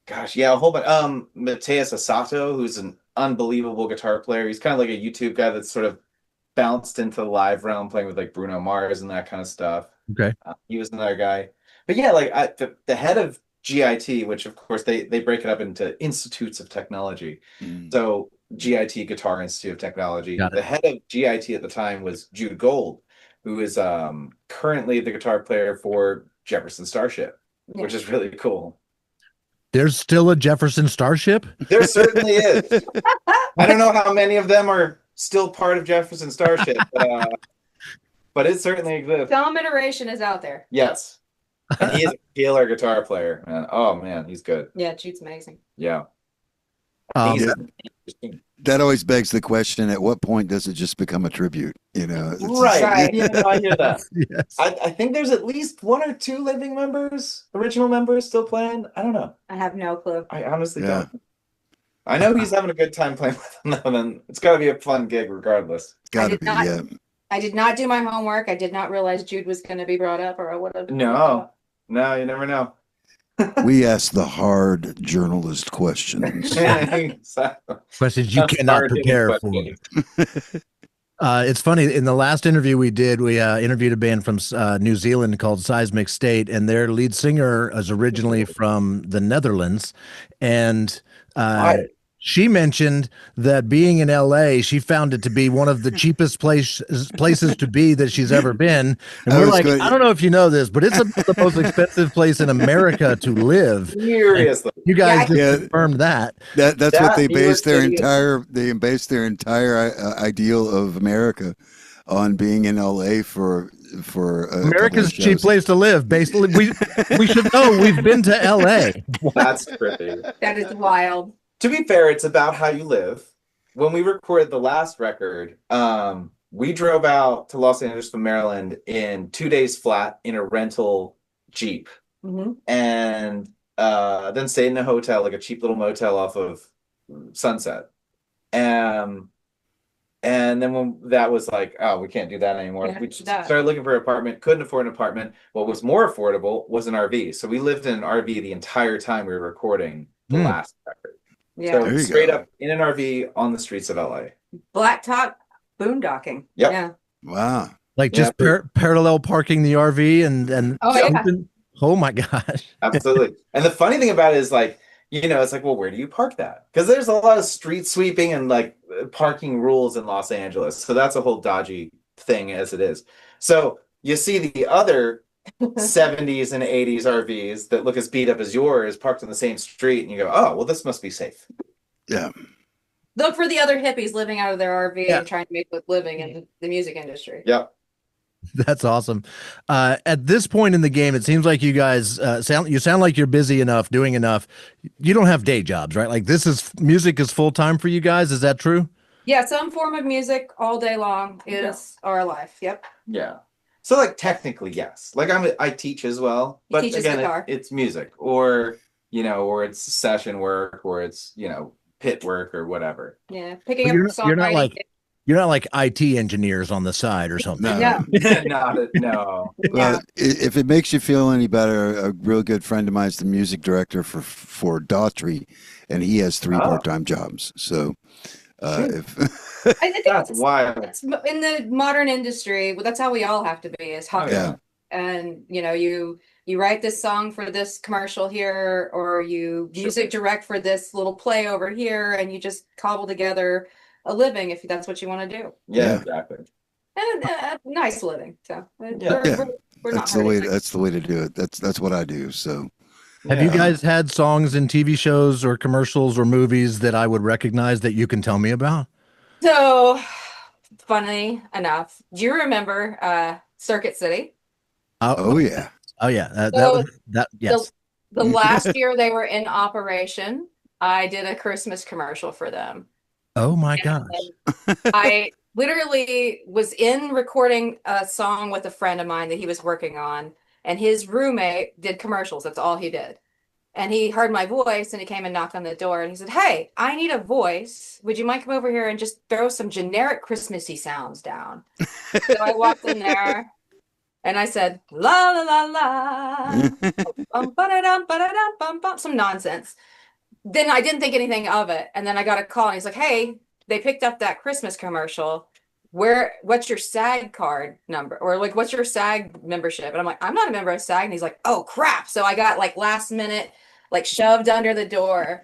gosh, yeah, a whole bunch. Mateus Asato, who's an unbelievable guitar player. He's kind of like a YouTube guy that's sort of bounced into the live realm, playing with like Bruno Mars and that kind of stuff. Okay. He was another guy. But yeah, like the head of GIT, which of course they break it up into institutes of technology. So GIT, Guitar Institute of Technology. Got it. The head of GIT at the time was Jude Gold, who is currently the guitar player for Jefferson Starship, which is really cool. There's still a Jefferson Starship? There certainly is. I don't know how many of them are still part of Jefferson Starship, but it certainly exists. Some iteration is out there. Yes. And he is a killer guitar player. Man. Oh man, he's good. Yeah, Jude's amazing. Yeah. Um, That always begs the question: at what point does it just become a tribute? It's Right. Right. Yeah, no, I hear that. yes. I think there's at least 1 or 2 living members, original members still playing. I don't know. I have no clue. I honestly Yeah. don't. I know he's having a good time playing with them though, then it's gotta be a fun gig regardless. got to did be. not- Yeah. I did not do my homework. I did not realize Jude was going to be brought up, or I would have. No, you never know. We ask the hard journalist questions. Exactly. Questions you cannot Hard-hitting prepare for. questions. It's funny. In the last interview we did, we interviewed a band from New Zealand called Seismic State, and their lead singer is originally from the Netherlands, and Right. She mentioned that being in LA, she found it to be one of the cheapest places to be that she's ever been. And I we're was like, going. I don't know if you know this, but it's the most expensive place in America to live. And Seriously. you guys Yeah, just Yeah, confirmed that. that's what That New York City is they based their entire ideal of America on being in LA for a couple America's of a cheap shows. place to live. Basically, we should know we've been to LA. that's trippy. that is wild. To be fair, it's about how you live. When we recorded the last record, we drove out to Los Angeles from Maryland in 2 days flat in a rental Jeep, Hmm. and then stayed in a hotel, like a cheap little motel off of Sunset. And then when that was like, oh, we can't do that anymore. Yeah, We just that. started looking for an apartment, couldn't afford an apartment. What was more affordable was an RV. So we lived in an RV the entire time we were recording the Hmm. last record. Yeah. So There you straight go. up in an RV on the streets of LA. Blacktop boondocking. Yep. Yeah. Wow. Like Yeah. just parallel parking the RV and Oh, yeah. something. Oh my gosh. Absolutely. And the funny thing about it is like, it's like, well, where do you park that? Because there's a lot of street sweeping and like parking rules in Los Angeles. So that's a whole dodgy thing as it is. So you see the other 70s and 80s RVs that look as beat up as yours parked on the same street, and you go, oh, well, this must be safe. Yeah. Look for the other hippies living out of their RV Yeah. and trying to make a living in the music industry. Yep. That's awesome. At this point in the game, it seems like you guys sound like you're busy enough, doing enough. You don't have day jobs, right? Like music is full time for you guys. Is that true? Yeah, some form of music all day long is our life. Yep. Yeah. So like technically, yes. Like I teach as well, He but teaches again, guitar. it's music or it's session work or it's pit work or whatever. Yeah. Picking But up you're not songwriting. you're not like IT engineers on the side or something. No. No. No. Well, if it makes you feel any better, a real good friend of mine is the music director for Daughtry, and he has 3 Oh. part-time jobs. So if I think That's wild. it's in the modern industry. Well, that's how we all have to be is Oh, hustle. yeah. And you write this song for this commercial here, or you music direct for this little play over here, and you just cobble together a living if that's what you want to do. Yeah, Yeah. exactly. And nice living. So Yeah. we're not that's the way hurting. that's the way to do it. That's what I do. So Have you Yeah. guys had songs in TV shows or commercials or movies that I would recognize that you can tell me about? So funny enough, do you remember Circuit City? oh yeah. Oh yeah. So Yes. The last year they were in operation, I did a Christmas commercial for them. Oh my gosh. I literally was in recording a song with a friend of mine that he was working on, and his roommate did commercials. That's all he did. And he heard my voice and he came and knocked on the door and he said, "Hey, I need a voice. Would you mind come over here and just throw some generic Christmassy sounds down?" So I walked in there and I said, "La la la la, ba-da-dum, ba-da-dum, bum, bum," some nonsense. Then I didn't think anything of it. And then I got a call and he's like, "Hey, they picked up that Christmas commercial. What's your SAG card number? Or like, what's your SAG membership?" And I'm like, "I'm not a member of SAG." And he's like, "Oh crap." So I got like last minute, like shoved under the door.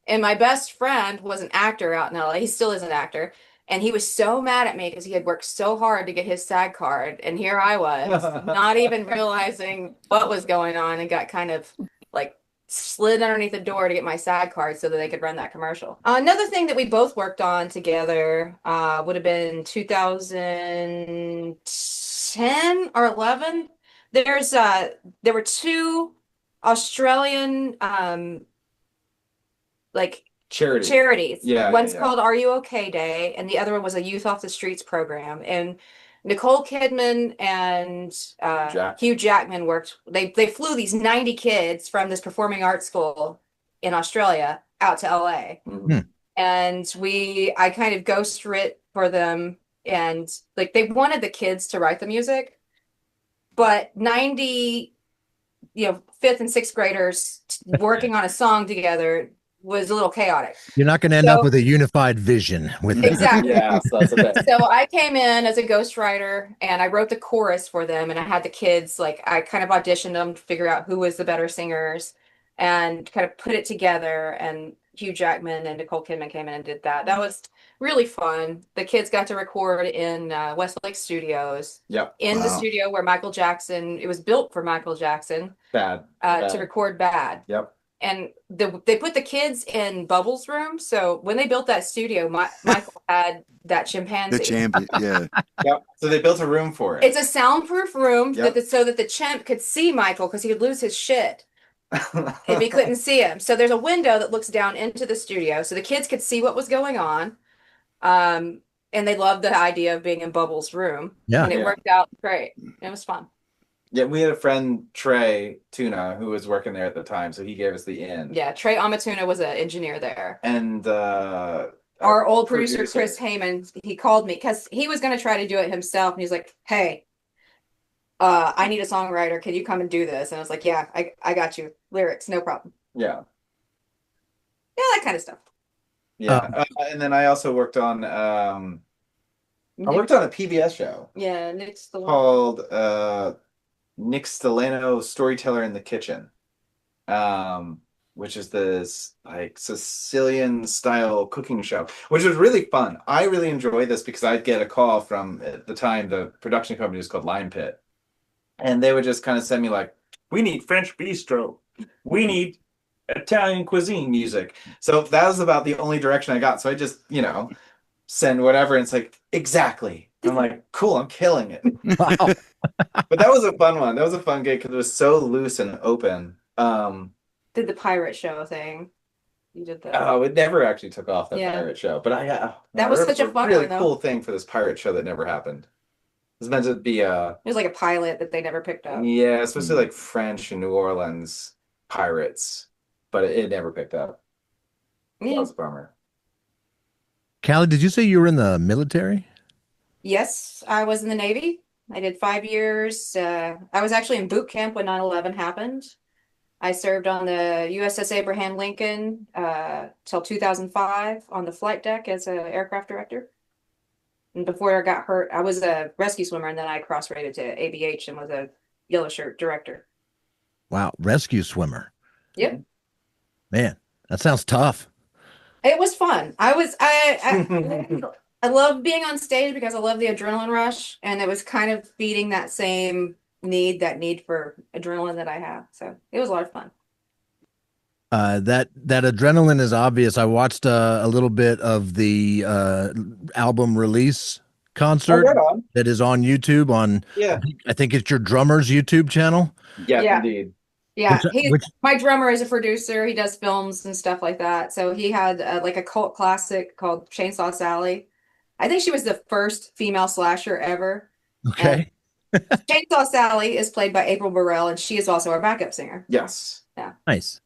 And my best friend was an actor out in LA. He still is an actor. And he was so mad at me because he had worked so hard to get his SAG card. And here I was, not even realizing what was going on, and got kind of like slid underneath the door to get my SAG card so that they could run that commercial. Another thing that we both worked on together would have been 2010 or 11. There were 2 Australian like Charity. charities. Yeah, One's yeah. called Are You Okay Day, and the other one was a Youth Off the Streets program. And Nicole Kidman and Hugh Jackman worked. They flew these 90 kids from this performing arts school in Australia out to LA. Mhm. And I kind of ghost writ for them, and like they wanted the kids to write the music, but 90 fifth and sixth graders working on a song together was a little chaotic. You're not going to end up with a unified vision with that. Exactly. Yeah, so that's okay. So I came in as a ghostwriter and I wrote the chorus for them, and I had the kids, like I kind of auditioned them to figure out who was the better singers and kind of put it together. And Hugh Jackman and Nicole Kidman came in and did that. That was really fun. The kids got to record in Westlake Studios. Yep. In the Wow. studio where Michael Jackson, it was built for Michael Jackson Bad. to record Bad. Yep. And they put the kids in Bubbles' room. So when they built that studio, Michael had that The chimpanzee. champion, yeah. Yep. So they built a room for it. It's a soundproof room Yep. so that the chimp could see Michael because he would lose his shit if he couldn't see him. So there's a window that looks down into the studio so the kids could see what was going on. And they loved the idea of being in Bubbles' room. Yeah. And it worked out great. It was fun. Yeah, we had a friend, Trey Tuna, who was working there at the time, so he gave us the in. Yeah, Trey Amatuna was an engineer there. And our old producer, Chris Heyman, he called me because he was going to try to do it himself. And he's like, hey, I need a songwriter. Can you come and do this? And I was like, yeah, I got you. Lyrics, no problem. Yeah. Yeah, that kind of stuff. Yeah. And then I also worked on a PBS show Yeah, Nick's the one. called Nick Stelano Storyteller in the Kitchen, which is this like Sicilian style cooking show, which was really fun. I really enjoyed this because I'd get a call from, at the time, the production company was called Lime Pit, and they would just kind of send me like, we need French bistro, we need Italian cuisine music. So that was about the only direction I got. So I just, send whatever, and it's like, exactly. I'm like, cool, I'm killing it. Wow. But that was a fun one. That was a fun gig because it was so loose and open. Did the pirate show thing. You did that. Oh, it never actually took off, that Yeah. pirate show. But That was such a fun really one, though. cool thing for this pirate show that never happened. It was meant to be It was like a pilot that they never picked up. yeah, it's supposed to be like French and New Orleans pirates, but it never picked up. That Yeah. was a bummer. Callie, did you say you were in the military? Yes, I was in the Navy. I did 5 years. I was actually in boot camp when 9/11 happened. I served on the USS Abraham Lincoln till 2005 on the flight deck as an aircraft director. And before I got hurt, I was a rescue swimmer, and then I cross-rated to ABH and was a yellow shirt director. Wow, rescue swimmer. Yep. Man, that sounds tough. It was fun. I love being on stage because I love the adrenaline rush, and it was kind of feeding that same need for adrenaline that I have. So it was a lot of fun. That adrenaline is obvious. I watched a little bit of the album release concert right on. that is on YouTube. Yeah. I think it's your drummer's YouTube channel. Yeah, Yeah. indeed. Yeah, Which my drummer is a producer. He does films and stuff like that. So he had like a cult classic called Chainsaw Sally. I think she was the first female slasher ever. okay. Chainsaw Sally is played by April Burrell, and she is also our backup singer. Yes. Nice.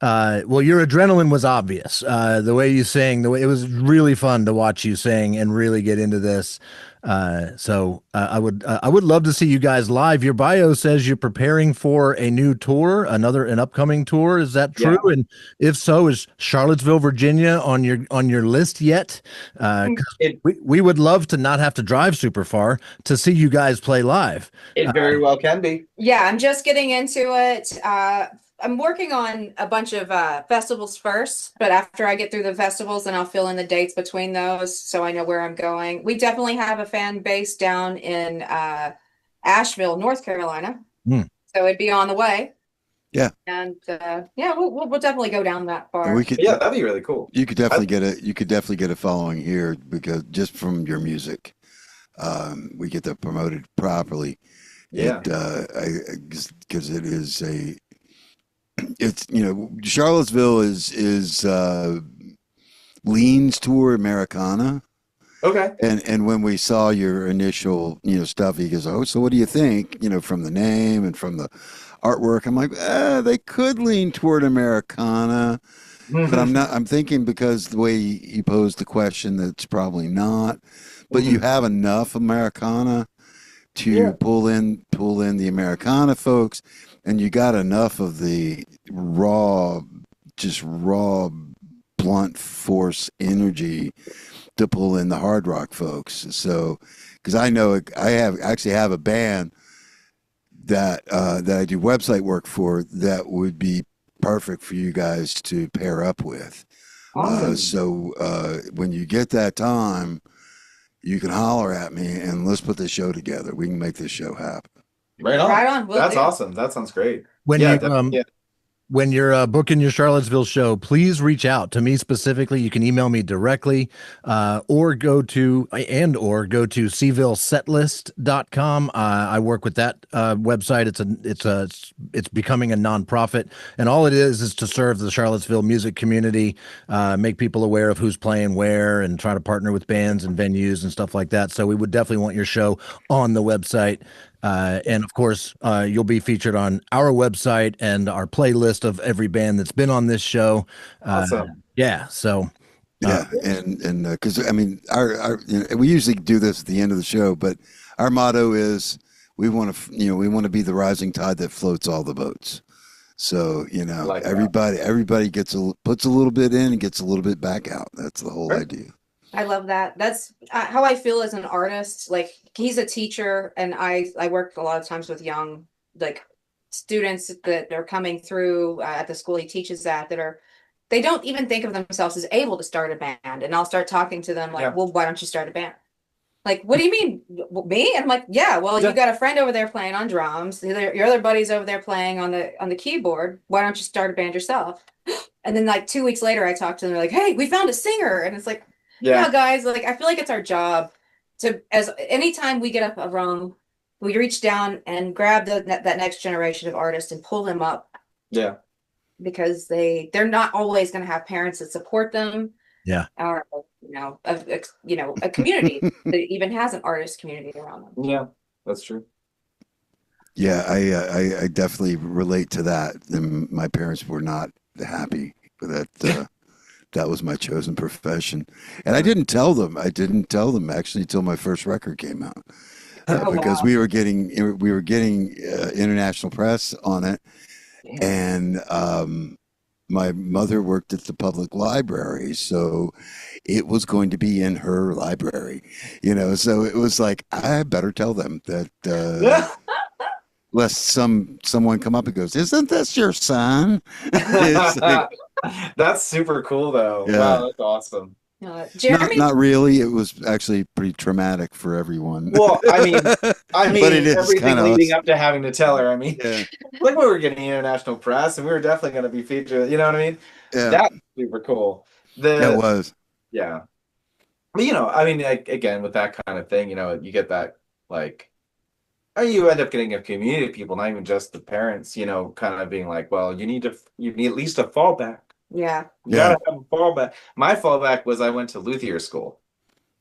Well, your adrenaline was obvious. The way you sang, it was really fun to watch you sing and really get into this. So I would love to see you guys live. Your bio says you're preparing for a new tour, an upcoming tour. Is that true? Yeah. And if so, is Charlottesville, Virginia on your list yet? 'Cause we would love to not have to drive super far to see you guys play live. It very well can be. Yeah, I'm just getting into it. I'm working on a bunch of festivals first, but after I get through the festivals, then I'll fill in the dates between those so I know where I'm going. We definitely have a fan base down in Asheville, North Carolina. So it'd be on the way. Yeah. And we'll definitely go down that far. And we could, Yeah, that'd be really cool. you could definitely get a following here because just from your music, we get that promoted properly. Yeah. Because it is it's Charlottesville is leans toward Americana. Okay. And when we saw your initial stuff, he goes, oh, so what do you think from the name and from the artwork? I'm like, they could lean toward Americana, but I'm thinking because the way you posed the question, that's probably not, but you have enough Americana to pull in the Americana folks, and you got enough of the raw blunt force energy to pull in the hard rock folks. So, because I know I actually have a band that I do website work for that would be perfect for you guys to pair up with. Awesome. So when you get that time, you can holler at me and let's put this show together. We can make this show happen. Right on. Right on. Will That's do. awesome. That sounds great. When Yeah, you definitely. when you're booking your Charlottesville show, please reach out to me specifically. You can email me directly, or go to sevillesetlist.com. I work with that website. It's becoming a nonprofit, and all it is to serve the Charlottesville music community, make people aware of who's playing where, and try to partner with bands and venues and stuff like that. So we would definitely want your show on the website. And of course, you'll be featured on our website and our playlist of every band that's been on this show. Awesome. Yeah. So, Yeah, and because I mean, our we usually do this at the end of the show, but our motto is we want to be the rising tide that floats all the boats. So like everybody puts a little bit in and gets a little bit back out. That's the whole idea. I love that. That's how I feel as an artist. Like, he's a teacher, and I work a lot of times with young, like, students that are coming through at the school he teaches at, they don't even think of themselves as able to start a band. And I'll start talking to them like, Yeah. well, why don't you start a band? Like, what do you mean, me? And I'm like, yeah, well, Yeah. you got a friend over there playing on drums. Your other buddy's over there playing on the keyboard. Why don't you start a band yourself? And then like 2 weeks later, I talk to them. They're like, hey, we found a singer. And it's like, Yeah. guys, like, I feel like it's our job as anytime we get up a rung, we reach down and grab that next generation of artists and pull them up, Yeah. because they're not always going to have parents that support them. Yeah. Or a community that even has an artist community around them. Yeah. That's true. Yeah, I definitely relate to that. And my parents were not happy with that. That was my chosen profession, and I didn't tell them. Actually until my first record came out, because wow. we were getting international press on it, and my mother worked at the public library, so it was going to be in her library, So it was like, I better tell them that. Lest someone come up and goes, "Isn't this your son?" It's like, That's super cool, though. Yeah. Wow, that's awesome. Jeremy, not really. It was actually pretty traumatic for everyone. Well, I mean, But it is everything kinda leading up to having to tell her. I mean, yeah, like, we were getting international press, and we were definitely going to be featured. You know what I mean? yeah, That's super cool. it was. Yeah. But, I mean, like, again, with that kind of thing, you get that, like, or you end up getting a community of people, not even just the parents, kind of being like, well, you need at least a fallback. yeah. You gotta have a fallback. My fallback was I went to luthier school.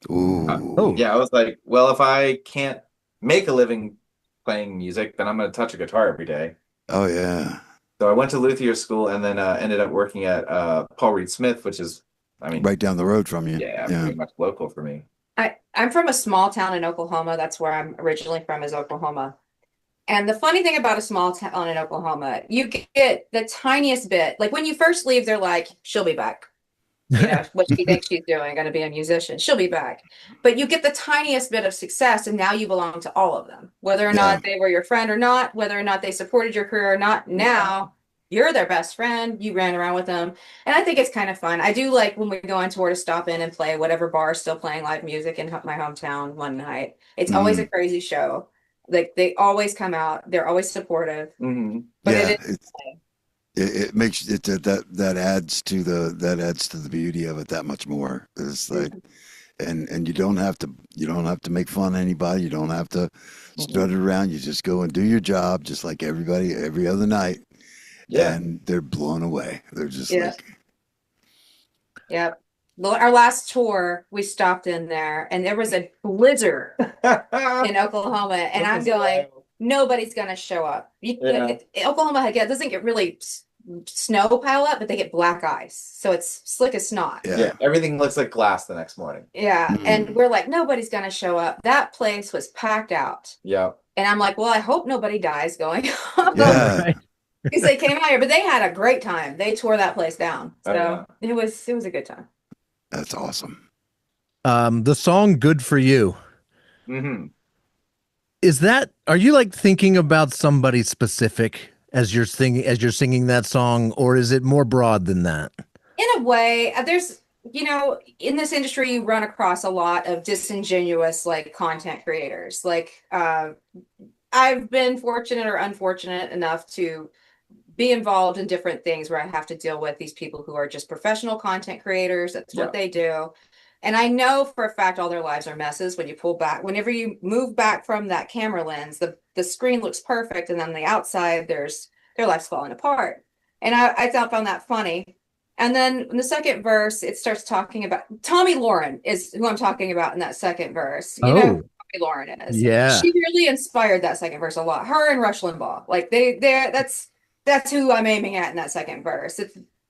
Ooh. Yeah, I was like, well, if I can't make a living playing music, then I'm going to touch a guitar every day. Oh yeah. So I went to luthier school and then ended up working at Paul Reed Smith, which is, I mean, Right down the road from you. yeah, pretty much local for me. I'm from a small town in Oklahoma. That's where I'm originally from, is Oklahoma. And the funny thing about a small town in Oklahoma, you get the tiniest bit. Like, when you first leave, they're like, she'll be back. What she thinks she's doing, going to be a musician. She'll be back. But you get the tiniest bit of success, and now you belong to all of them. Whether or not they were your friend or not, whether or not they supported your career or not, now you're their best friend. You ran around with them. And I think it's kind of fun. I do like when we go on tour to stop in and play whatever bar is still playing live music in my hometown one night. It's always a crazy show. Like, they always come out. They're always supportive. Mm-hmm. But Yeah, it makes it that adds to the beauty of it that much more. It's like, and you don't have to make fun of anybody. You don't have to strut it around. You just go and do your job, just like everybody every other night. Yeah. And they're blown away. They're just like, Yep. Our last tour, we stopped in there, and there was a blizzard in Oklahoma, and I'm going, nobody's going to show up. Oklahoma doesn't get really snow pile up, but they get black ice, so it's slick as snot. Yeah, everything looks like glass the next morning. Yeah, and we're like, nobody's going to show up. That place was packed out. Yeah. And I'm like, well, I hope nobody dies going home. yeah. Because they came out here, but they had a great time. They tore that place down. So it was a good time. That's awesome. The song "Good for You." Mm-hmm. Are you like thinking about somebody specific as you're singing that song, or is it more broad than that? In a way, there's, in this industry, you run across a lot of disingenuous like content creators. Like, I've been fortunate or unfortunate enough to be involved in different things where I have to deal with these people who are just professional content creators. That's what they do. And I know for a fact all their lives are messes. When you pull back, whenever you move back from that camera lens, the screen looks perfect. And on the outside, their life's falling apart. And I found that funny. And then in the second verse, it starts talking about Tommy Lauren is who I'm talking about in that second verse. You know who Tommy Lauren is. Yeah. She really inspired that second verse a lot. Her and Rush Limbaugh. Like that's who I'm aiming at in that second verse.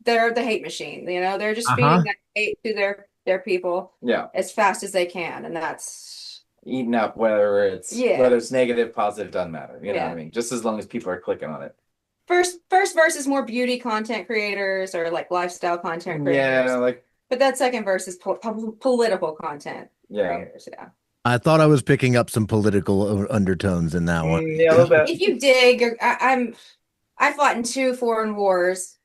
They're the hate machine, they're just feeding that hate to their people as fast as they can. And that's eating up whether it's negative, positive, doesn't matter. You know what I mean? Just as long as people are clicking on it. First verse is more beauty content creators or like lifestyle content creators. Yeah, but that second verse is political content creators. Yeah. I thought I was picking up some political undertones in that one. Yeah, a little bit. If you dig, I fought in 2 foreign wars.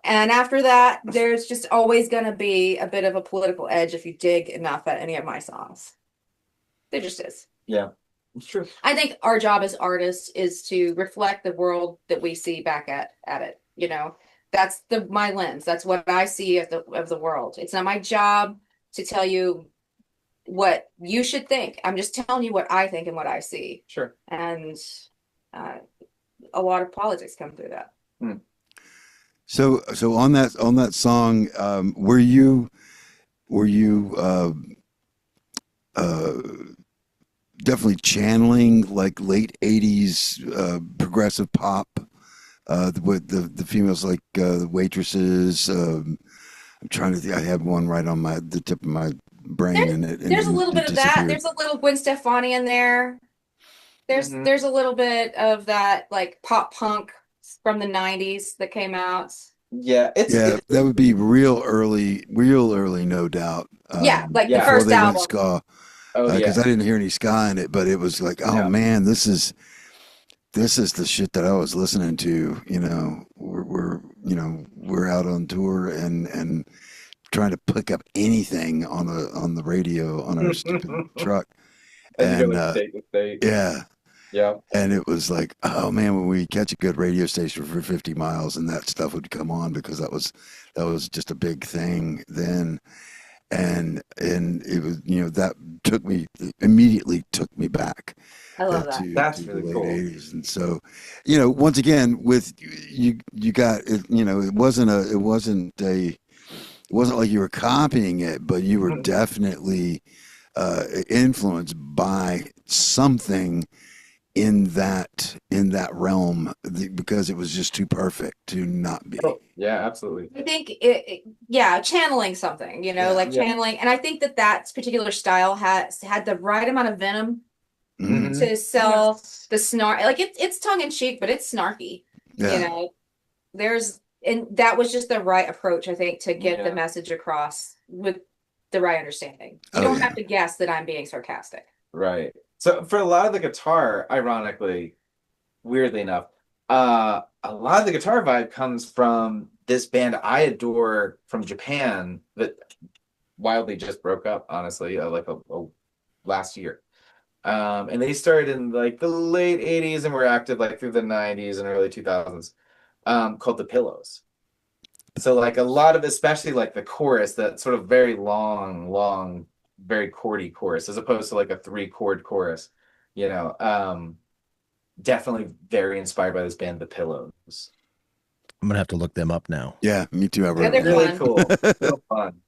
And after that, there's just always going to be a bit of a political edge if you dig enough at any of my songs. There just is. Yeah, it's true. I think our job as artists is to reflect the world that we see back at it. That's my lens. That's what I see of the world. It's not my job to tell you what you should think. I'm just telling you what I think and what I see. Sure. And a lot of politics come through that. So on that song, were you definitely channeling like late 80s progressive pop with the females, like the waitresses? I'm trying to think. I have one right on the tip of my brain, there's a little bit of that. There's a little Gwen Stefani in there. There's a little bit of that like pop punk from the 90s that came out. Yeah, that would be real early, no doubt. The first album. Ska. Because I didn't hear any ska in it, but it was like, oh man, this is the shit that I was listening to. We're out on tour and trying to pick up anything on the radio on our stupid truck, and yeah. And it was like, oh man, when we catch a good radio station for 50 miles and that stuff would come on, because that was just a big thing then. And it was, that immediately took me back. I love that. That's to really the late cool. 80s. And so, once again, with you got it, it wasn't like you were copying it, but you were definitely influenced by something in that realm, because it was just too perfect to not be. Oh, yeah, absolutely. I think channeling something, channeling. And I think that particular style had the right amount of venom to sell the snark. Like it's tongue in cheek, but it's snarky. Yeah. And that was just the right approach, I think, to get the message across with the right understanding. You don't have to guess that I'm being sarcastic. Right. So for a lot of the guitar, ironically, weirdly enough, a lot of the guitar vibe comes from this band I adore from Japan that wildly just broke up, honestly, last year. And they started in like the late 80s and were active like through the 90s and early 2000s, called The Pillows. So like a lot of, especially like the chorus, that sort of very long, very chordy chorus, as opposed to like a 3-chord chorus, definitely very inspired by this band, The Pillows. I'm gonna have to look them up now. Yeah, me too. They're Really fun. cool. Real fun.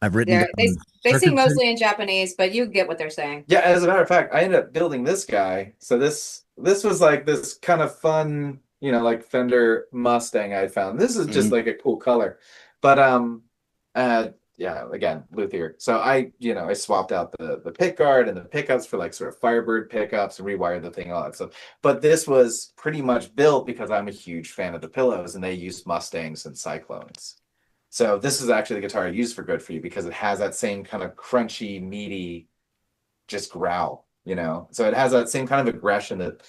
I've written. They sing mostly in Japanese, but you get what they're saying. Yeah, as a matter of fact, I ended up building this guy. So this was like this kind of fun, like Fender Mustang I found. This is just like a cool color. But again, luthier. So I swapped out the pick guard and the pickups for like sort of Firebird pickups and rewired the thing, all that stuff. But this was pretty much built because I'm a huge fan of The Pillows, and they used Mustangs and Cyclones. So this is actually the guitar I use for Good For You, because it has that same kind of crunchy, meaty, just growl, So it has that same kind of aggression that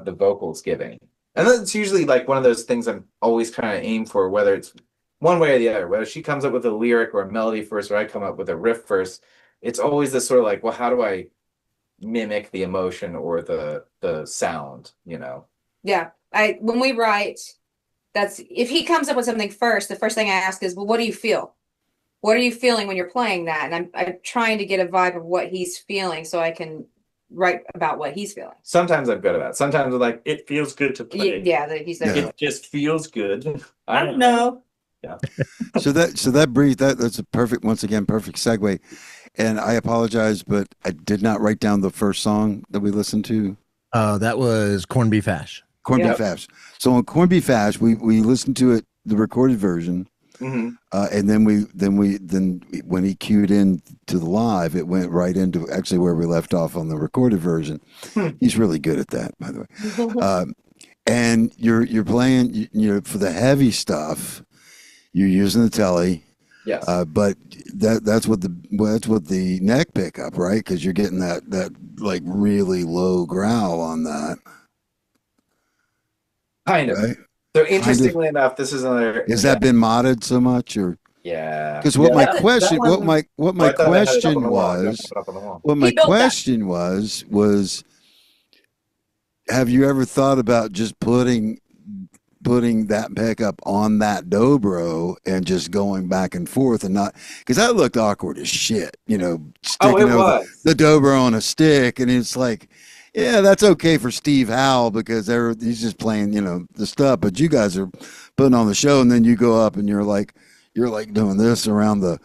the vocal's giving. And that's usually like one of those things I'm always trying to aim for, whether it's one way or the other, whether she comes up with a lyric or a melody first, or I come up with a riff first. It's always this sort of like, well, how do I mimic the emotion or the sound, you know? Yeah. When we write, that's if he comes up with something first, the first thing I ask is, well, what do you feel? What are you feeling when you're playing that? And I'm trying to get a vibe of what he's feeling so I can write about what he's feeling. Sometimes I'm good at that. Sometimes I'm like, it feels good to play. Yeah, he's there. It just feels good. I don't know. Yeah. So that's a perfect, once again, perfect segue. And I apologize, but I did not write down the first song that we listened to. That was Corned Beef Hash. Corned Beef Hash. So on Corned Beef Hash, we listened to it, the recorded version. Mm-hmm. And then when he cued in to the live, it went right into actually where we left off on the recorded version. He's really good at that, by the way. And you're playing, for the heavy stuff, you're using the telly. Yes. But that's what the neck pickup, right? Because you're getting that like really low growl on that. Kind of. Right? So interestingly enough, this is another. Has that been modded so much, or? Yeah. Because what my question was, have you ever thought about just putting that pickup on that dobro and just going back and forth and not, because that looked awkward as shit, sticking the dobro on a stick, and it's like, yeah, that's okay for Steve Howell because he's just playing, the stuff, but you guys are putting on the show, and then you go up and you're like doing this around the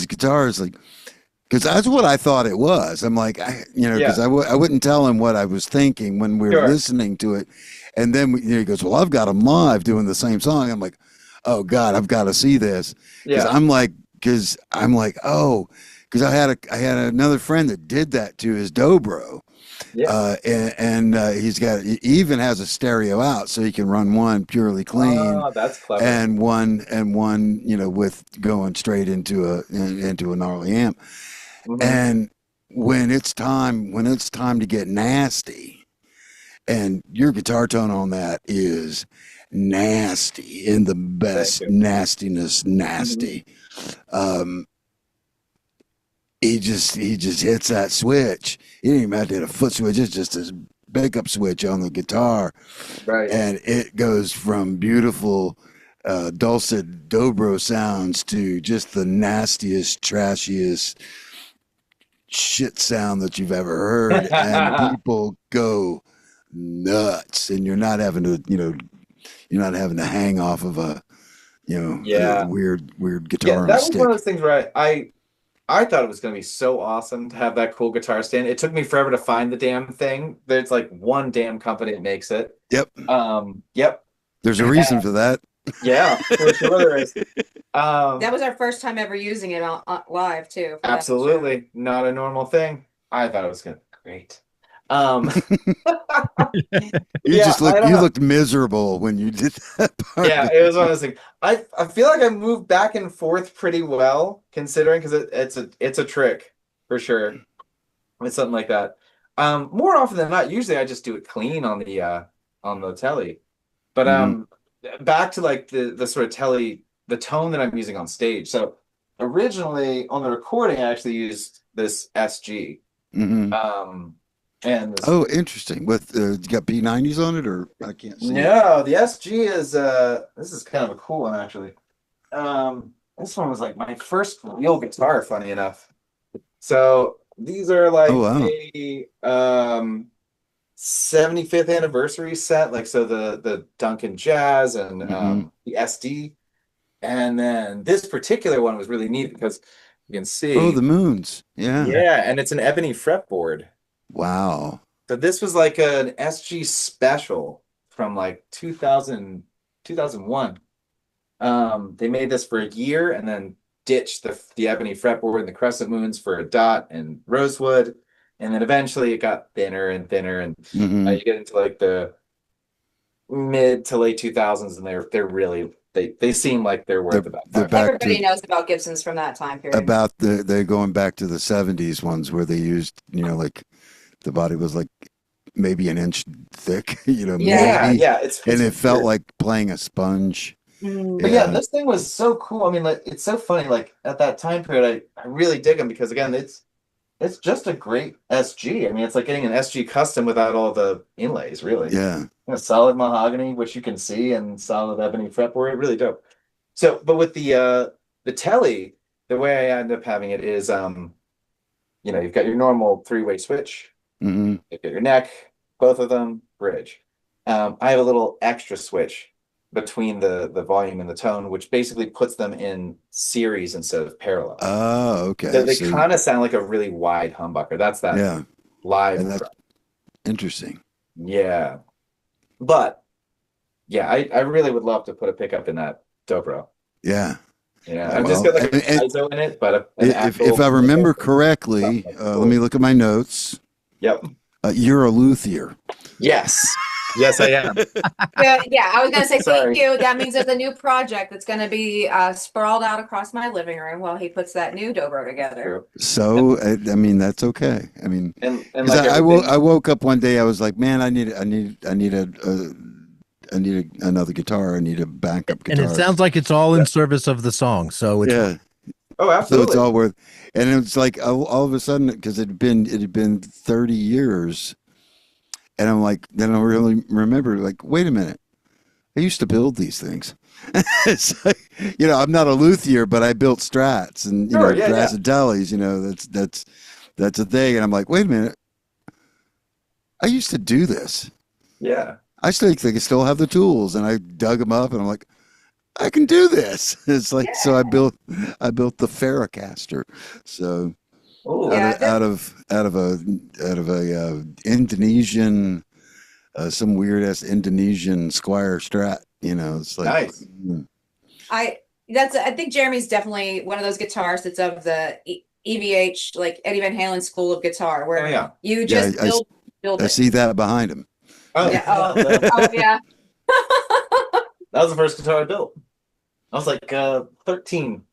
guitars, like, because that's what I thought it was. I'm like, because I wouldn't tell him what I was thinking when we were listening to it, and then he goes, well, I've got him live doing the same song. I'm like, oh God, I've got to see this. Because I'm like, oh. Because I had another friend that did that to his dobro, and he even has a stereo out, so he can run one purely clean. Oh, that's clever. And one, with going straight into a gnarly amp. Mm-hmm. And when it's time to get nasty, and your guitar tone on that is nasty in the best nastiness, nasty. Mm-hmm. He just hits that switch. He didn't even have to hit a foot switch. It's just a backup switch on the guitar. Right. And it goes from beautiful, dulcet dobro sounds to just the nastiest, trashiest shit sound that you've ever heard. And people go nuts. And you're not having to hang off of a weird guitar on a stick. That was one of those things where I thought it was going to be so awesome to have that cool guitar stand. It took me forever to find the damn thing. There's like one damn company that makes it. Yep. Yep. There's a reason for that. Yeah, for sure there is. That was our first time ever using it on live too. Absolutely. Not a normal thing. I thought it was good. Great. You looked miserable when you did that part. Yeah, it was one of those things. I feel like I moved back and forth pretty well, considering, because it's a trick for sure. It's something like that. More often than not, usually I just do it clean on the telly. But back to like the sort of telly, the tone that I'm using on stage. So originally on the recording, I actually used this SG. Mm-hmm. And interesting. With you got P90s on it, or I can't see. No, the SG is this is kind of a cool one actually. This one was like my first real guitar, funny enough. So these are like a 75th anniversary set, like so the Duncan Jazz and the SD, and then this particular one was really neat because you can see the moons, and it's an ebony fretboard. Wow. So this was like an SG special from like 2001. They made this for a year and then ditched the ebony fretboard and the crescent moons for a dot and rosewood. And then eventually it got thinner and thinner. And you get into like the mid to late 2000s and they're really, they seem like they're worth about everybody knows about Gibsons from that time period. About they're going back to the 70s ones where they used, like, the body was like maybe an inch thick, you know, Yeah. maybe. Yeah, And it it's felt weird. like playing a sponge. But yeah, Yeah. this thing was so cool. I mean, like, it's so funny. Like at that time period, I really dig them because again, it's just a great SG. I mean, it's like getting an SG custom without all the inlays, really. Yeah. You know, solid mahogany, which you can see, and solid ebony fretboard. Really dope. So, but with the telly, the way I end up having it is you know, you've got your normal three-way switch, Hmm. you've got your neck, both of them, bridge. I have a little extra switch between the volume and the tone, which basically puts them in series instead of parallel. Oh, So okay. they So, kind of sound like a really wide humbucker. That's that yeah. live. And that's interesting. Yeah. But yeah, I really would love to put a pickup in that dobro. Yeah. Yeah. Yeah, I've just well, got like a and piezo in it, but an if I actual remember correctly, Cool. let me look at my notes. Yep. You're a luthier. Yes. Yes, I am. Yeah, I was gonna say Sorry. thank you. That means there's a new project that's gonna be sprawled out across my living room while he puts that new dobro together. True. So, I mean, that's okay. I mean, And 'cause like I everything, woke up one day, I was like, man, I need another guitar. I need a backup And guitar. it sounds like it's all in service of the song. So it's Yeah. oh, So absolutely. it's all worth, and it's like all of a sudden, because it had been 30 years, and I'm like, then I really remember, like, wait a minute, I used to build these things. It's like, you know, I'm not a luthier, but I built Strats and you Sure, know yeah, yeah. Stratodelis. You know, that's a thing, and I'm like, wait a minute, I used to do this. Yeah. I still think I still have the tools, and I dug them up, and I'm like, I can do this. It's like so I built the Farracaster. So Oh, Yeah. out of a Indonesian some weird ass Indonesian Squire Strat. You know, it's like nice. I think Jeremy's definitely one of those guitarists that's of the EVH, like Eddie Van Halen school of guitar, where Oh, yeah. you just I build I it. see that behind him. Oh, Yeah. Oh yeah. that was the first guitar I built. I was like 13.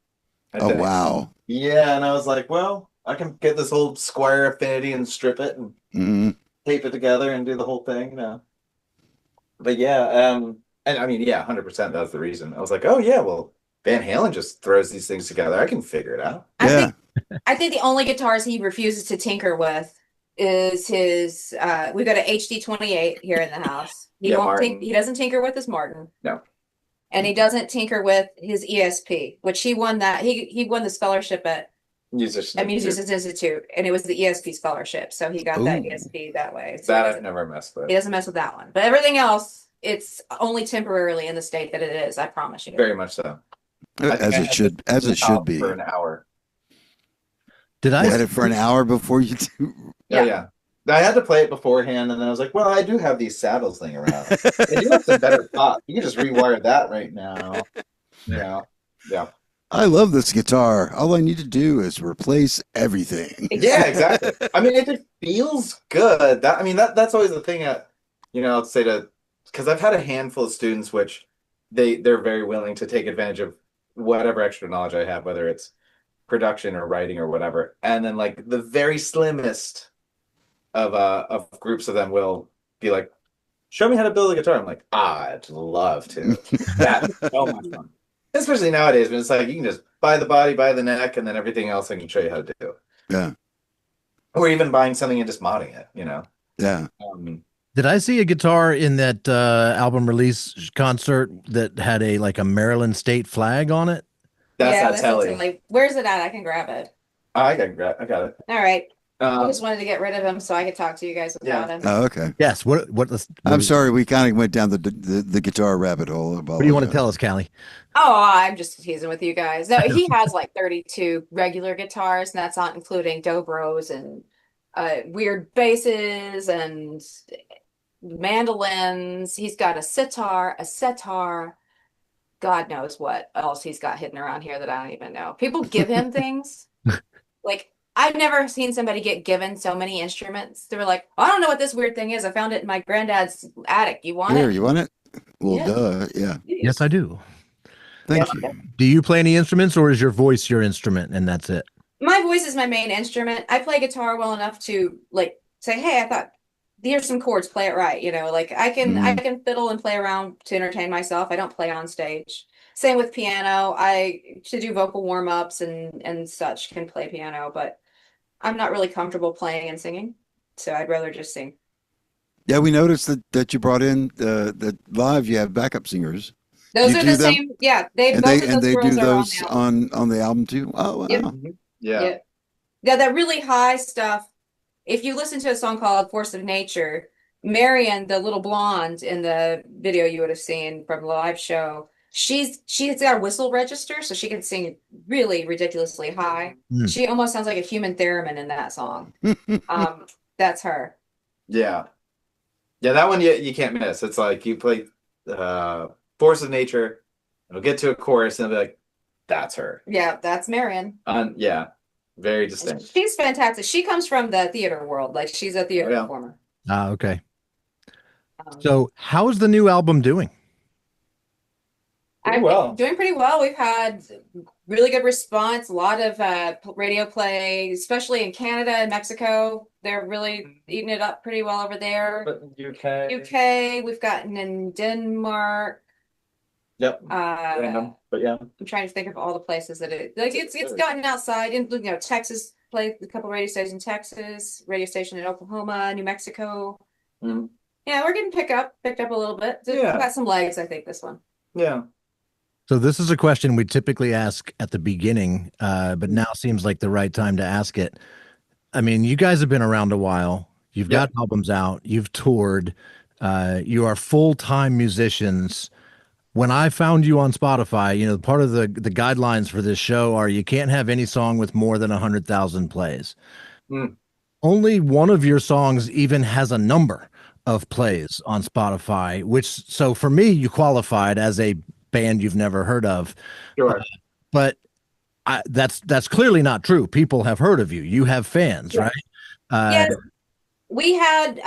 I Oh think. wow. Yeah, and I was like, well, I can get this old Squire Affinity and strip it and Hmm. tape it together and do the whole thing. But yeah, and I mean, yeah, 100% that's the reason. I was like, oh yeah, well, Van Halen just throws these things together. I can figure it out. Yeah. I think the only guitars he refuses to tinker with is his we've got an HD28 here in the house. He Yeah, won't Martin. he doesn't tinker with his Martin. No. And he doesn't tinker with his ESP, which he won the scholarship at Musicians Institute, and it was the ESP scholarship. So he got that Ooh. ESP that way. So That I've never messed with. he doesn't mess with that one. But everything else, it's only temporarily in the state that it is, I promise you. Very much so. I think As I it had should be. for an hour. did You I? had it for an hour before you do. Yeah, yeah. I had to play it beforehand, and then I was like, well, I do have these saddles laying around. I do have some better pop. You can just rewire that right now. Yeah. Yeah. I love this guitar. All I need to do is replace everything. Yeah, exactly. I mean, if it feels good, that's always the thing that, you know, I'll say because I've had a handful of students which they're very willing to take advantage of whatever extra knowledge I have, whether it's production or writing or whatever. And then like the very slimmest of groups of them will be like, show me how to build a guitar. I'm like, I'd love to. That's so much fun. Especially nowadays, when it's like you can just buy the body, buy the neck, and then everything else I can show you how to do. Yeah. Or even buying something and just modding it, you know. Yeah. Did I see a guitar in that album release concert that had a Maryland state flag on it? That's not a telly. Where's it at? I can grab it. I got it. All right. I Um, just wanted to get rid of him so I could talk to you guys about him. Oh, okay. Yes. What I'm sorry, we kind of went down the guitar rabbit hole. What do you want to tell us, Callie? Oh, I'm just teasing with you guys. No, he has like 32 regular guitars, and that's not including dobros and weird basses and mandolins. He's got a setar, God knows what else he's got hidden around here that I don't even know. People give him things. Like, I've never seen somebody get given so many instruments. They were like, I don't know what this weird thing is. I found it in my granddad's attic. You want Here, it? you want it? Well, Yeah. duh. Yeah. Yes, I do. Thank you. Do you play any instruments, or is your voice your instrument and that's it? My voice is my main instrument. I play guitar well enough to like say, hey, I thought here's some chords, play it right. Like I can fiddle and play around to entertain myself. I don't play on stage. Same with piano. To do vocal warm-ups and such can play piano, but I'm not really comfortable playing and singing. So I'd rather just sing. Yeah, we noticed that you brought in that live. You have backup singers. Those You are do the them, same. Yeah, they and both of those they do girls are on those the album. on the album too. Oh wow! Yep. Yeah. Yep. Yeah, that really high stuff. If you listen to a song called Force of Nature, Marion, the little blonde in the video you would have seen from the live show, she's got a whistle register, so she can sing really ridiculously high. Mm. She almost sounds like a human theremin in that song. That's her. Yeah. Yeah, that one you can't miss. It's like you play Force of Nature, it'll get to a chorus and it'll be like, that's her. Yeah, that's Marion. Yeah. Very distinct. She's fantastic. She comes from the theater world. Like she's a theater Yeah. performer. Okay. So how's the new album doing? Pretty well. Doing pretty well. We've had really good response, a lot of radio play, especially in Canada and Mexico. They're really eating it up pretty well over there. But UK. UK, we've gotten in Denmark. Yep. Random. But yeah. I'm trying to think of all the places that it's gotten outside. In Texas, played a couple radio stations in Texas, radio station in Oklahoma, New Mexico. Mm-hmm. Yeah, we're getting picked up a little bit. Yeah. Got some legs, I think, this one. Yeah. So this is a question we typically ask at the beginning, but now seems like the right time to ask it. I mean, you guys have been around a while. You've got albums out. You've toured. You are full-time musicians. When I found you on Spotify, part of the guidelines for this show are you can't have any song with more than 100,000 plays. Mm. Only one of your songs even has a number of plays on Spotify, so for me, you qualified as a band you've never heard of. Sure. But that's clearly not true. People have heard of you. You have fans, right? Yes. We had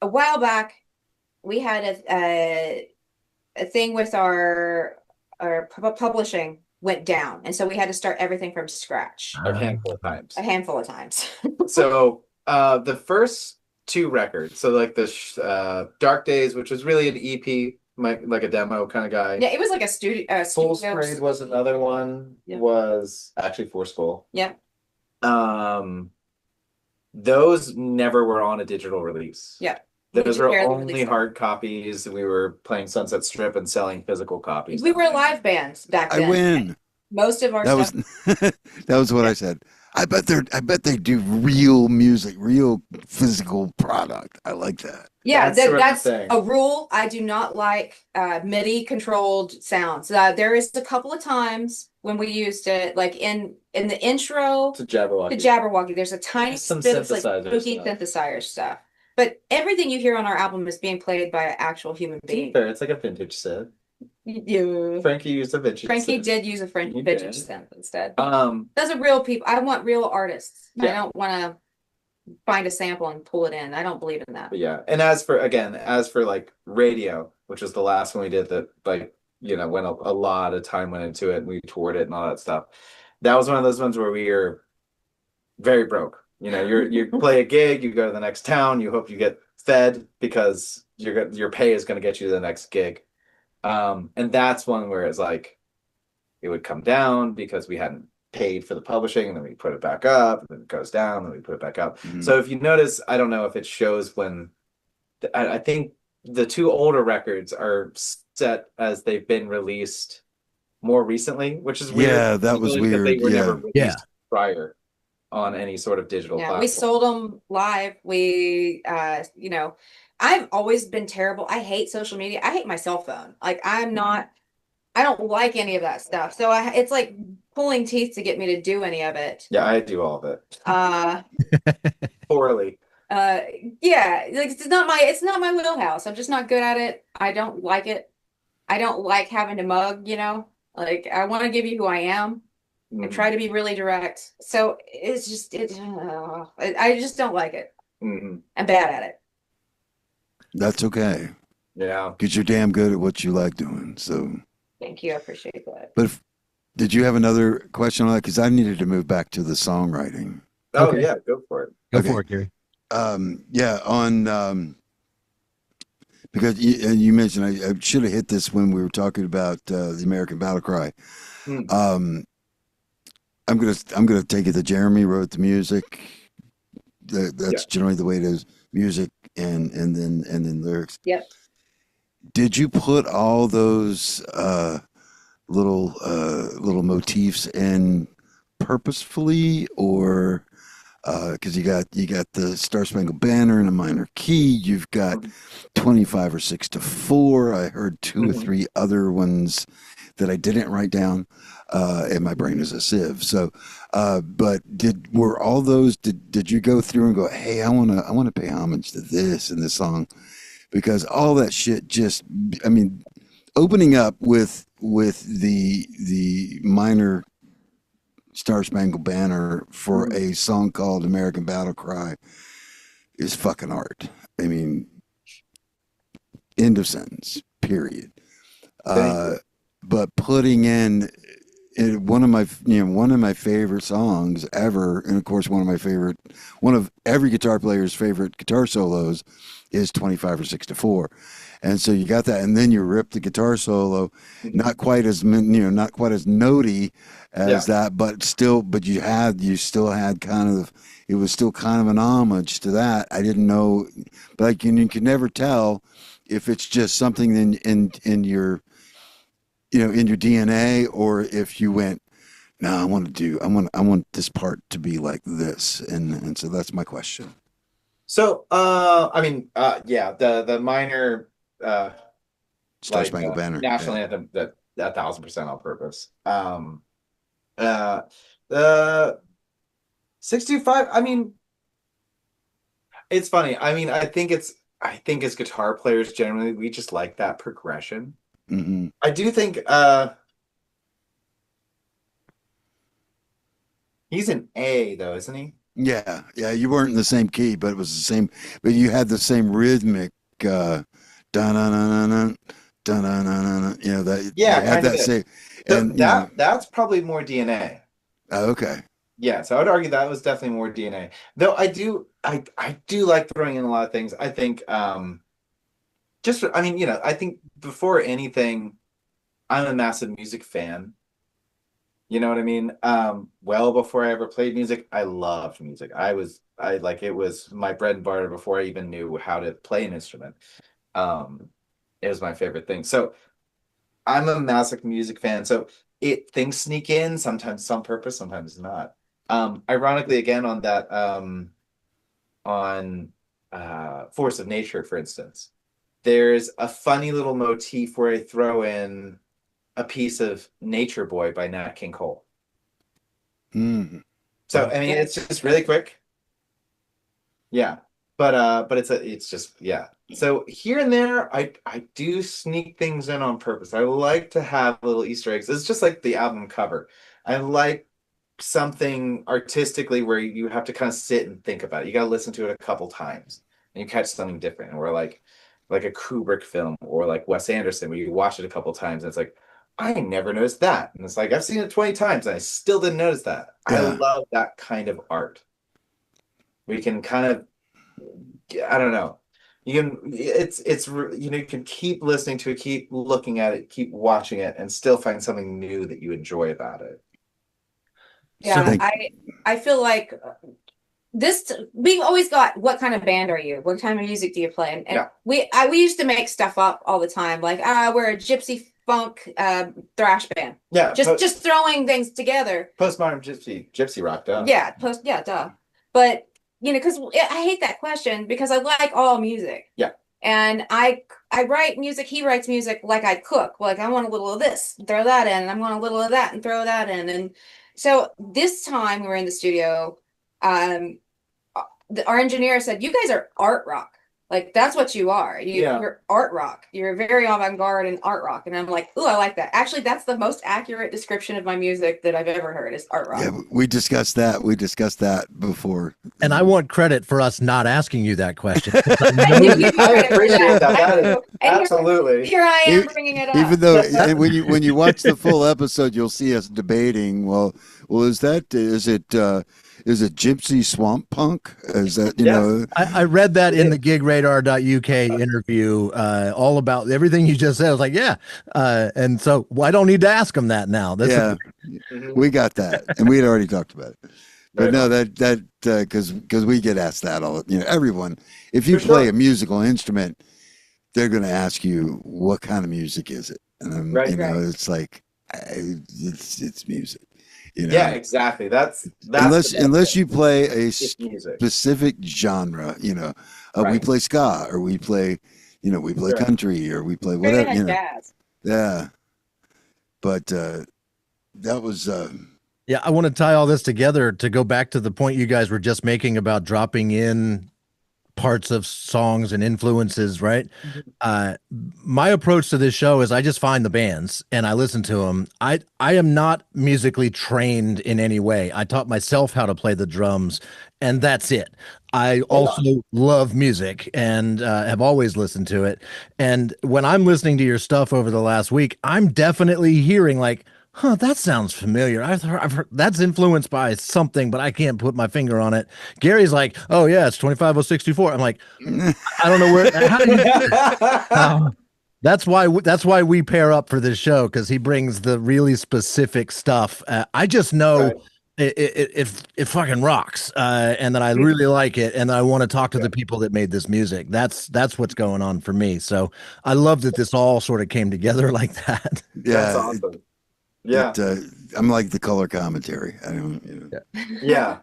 a while back, we had a thing with our publishing went down, and so we had to start everything from scratch A handful of times. So the first two records, so like the Dark Days, which was really an EP, like a demo kind of guy. yeah, it was like a studio. Full Sprayed was another one. Yeah. Was actually Forceful. Yeah. Those never were on a digital release. Yeah. Those were only hard copies. We were playing Sunset Strip and selling physical copies. We were a live band back then. I win. Most of our That stuff. was that was what I said. I bet they do real music, real physical product. I like that. Yeah, That's that's a rule. I do not like MIDI controlled sounds. There is a couple of times when we used it, like in the intro To Jabberwocky. there's a tiny Some bit of like synthesizer spooky stuff. synthesizer stuff. But everything you hear on our album is being played by an actual human To be being. fair, it's like a vintage set. Yeah. Frankie used a vintage Frankie set. did use a He vintage did. synth instead. Those are real people. I want real artists. I Yeah. don't want to find a sample and pull it in. I don't believe in that. But yeah, and as for like radio, which was the last one we did that when a lot of time went into it and we toured it and all that stuff. That was one of those ones where we are very broke. You play a gig, you go to the next town, you hope you get fed because your pay is going to get you to the next gig. And that's one where it's like it would come down because we hadn't paid for the publishing, and then we put it back up, and then it goes down, and then we put it back up. Mhm. So if you notice, I don't know if it shows when I think the two older records are set as they've been released more recently, which is weird. Yeah, that was Usually weird. They were Yeah. never released prior on any sort of digital Yeah, platform. we sold them live. I've always been terrible. I hate social media. I hate my cell phone. Like I don't like any of that stuff. So it's like pulling teeth to get me to do any of it. Yeah, I do all of it Uh, poorly. yeah, like it's not my wheelhouse. I'm just not good at it. I don't like it. I don't like having to mug, like I want to give you who I am and try to be really direct. So it's just, I just don't like it. Mm-hmm. I'm bad at it. That's okay. Yeah. Because you're damn good at what you like doing. So, Thank you. I appreciate that. but did you have another question on that? Because I needed to move back to the songwriting. Oh Okay. yeah, go for it. Go Okay. for it, Gary. Yeah, on because you mentioned I should have hit this when we were talking about the American Battle Cry. Mm. Um, I'm gonna take it that Jeremy wrote the music. Yeah. That's generally the way it is. Music and then lyrics. Yep. Did you put all those little motifs in purposefully, or because you got the Star Spangled Banner in a minor key, you've got 25 or 6/4. I heard 2 or Mhm. 3 other ones that I didn't write down, and my brain is a sieve. So, but were all those? Did you go through and go, hey, I want to pay homage to this in this song, because all that shit just, I mean, opening up with the minor Star Spangled Banner for Mhm. a song called American Battle Cry is fucking art. I mean, end of sentence, period. Thank Uh, you. but putting in one of my favorite songs ever, and of course one of every guitar player's favorite guitar solos is 25 or 6/4. And so you got that, and then you rip the guitar solo, Mhm. not quite as not quite as notey Yeah. as that, but you still had kind of, it was still kind of an homage to that. I didn't know, but like you could never tell if it's just something in your, in your DNA, or if you went, no, I want this part to be like this, and so that's my question. So, I mean, yeah, the minor, uh, Star Spangled Banner, national yeah. anthem, that 1,000% on purpose. Uh, the 65. I mean, it's funny. I mean, I think as guitar players generally, we just like that progression. Hmm. I do think, he's an A though, isn't he? Yeah, yeah. You weren't in the same key, but it was the same. But you had the same rhythmic, dun dun dun dun dun dun dun. That you Yeah, had kind of that did. same, So and that's probably more DNA. okay, Yeah, so I would argue that was definitely more DNA. Though I do like throwing in a lot of things. I think I mean, I think before anything, I'm a massive music fan. You know what I mean? Well before I ever played music, I loved music. I like it was my bread and butter before I even knew how to play an instrument. Um, it was my favorite thing. So I'm a massive music fan. So things sneak in, sometimes on purpose, sometimes not. Ironically, again, on that on Force of Nature, for instance, there's a funny little motif where I throw in a piece of Nature Boy by Nat King Cole. mm, So I mean, it's just really quick. Yeah. But it's just, yeah. So here and there, I do sneak things in on purpose. I like to have little Easter eggs. It's just like the album cover. I like something artistically where you have to kind of sit and think about it. You got to listen to it a couple times and you catch something different. Or like a Kubrick film or like Wes Anderson where you watch it a couple times and it's like, I never noticed that. And it's like I've seen it 20 times and I still didn't notice that. I yeah, love that kind of art. We can kind of, I don't know. You can keep listening to it, keep looking at it, keep watching it, and still find something new that you enjoy about it. So Yeah, I feel like this we've always got, what kind of band are you? What kind of music do you play? And Yeah. we used to make stuff up all the time, like we're a gypsy funk thrash band. Yeah, Just throwing things together. postmodern gypsy rock, duh. Yeah, duh. But because I hate that question because I like all music. Yeah. And I write music, he writes music like I cook. Like I want a little of this, throw that in, and I want a little of that and throw that in. And so this time we were in the studio, um, our engineer said, "You guys are art rock. Like that's what you are. Yeah. You're art rock. You're very avant-garde and art rock." And I'm like, "Ooh, I like that." Actually, that's the most accurate description of my music that I've ever heard is art rock. yeah. We discussed that. We discussed that before. And I want credit for us not asking you that question. I appreciate that. That is And absolutely. Here I am Even- bringing it up. Even though when you watch the full episode, you'll see us debating. Well, is it is it gypsy swamp punk? Is that, you Yes. know? I read that in the gigradar.uk interview, all about everything you just said. I was like, yeah. And so I don't need to ask him that now. That's Yeah, Mhm. we got that, and we had already talked about it. But Right no, on. that because we get asked that all, you know, everyone. If you For play sure. a musical instrument, they're going to ask you what kind of music is it, and Right. you know, Right. it's like it's music, you know. Yeah, exactly. That's Unless you play a it's music. specific genre, you know, we Right. play ska, or we play, you know, we play Sure. country, or we play Or whatever, you even know. jazz. Yeah, but that was Yeah, I want to tie all this together to go back to the point you guys were just making about dropping in parts of songs and influences, right? My approach to this show is I just find the bands and I listen to them. I am not musically trained in any way. I taught myself how to play the drums, and that's it. I also love music and have always listened to it. And when I'm listening to your stuff over the last week, I'm definitely hearing like, huh, that sounds familiar. I've heard that's influenced by something, but I can't put my finger on it. Gary's like, oh yeah, it's 25064. I'm like, I don't know where. How did you do this? That's why we pair up for this show, because he brings the really specific stuff. I just know Right. it fucking rocks, and that I really like it, and I want to talk to Yeah. the people that made this music. That's what's going on for me. So I love that this all sort of came together like that. That's yeah. awesome. Yeah. I'm like the color commentary. I don't, you know. Yeah.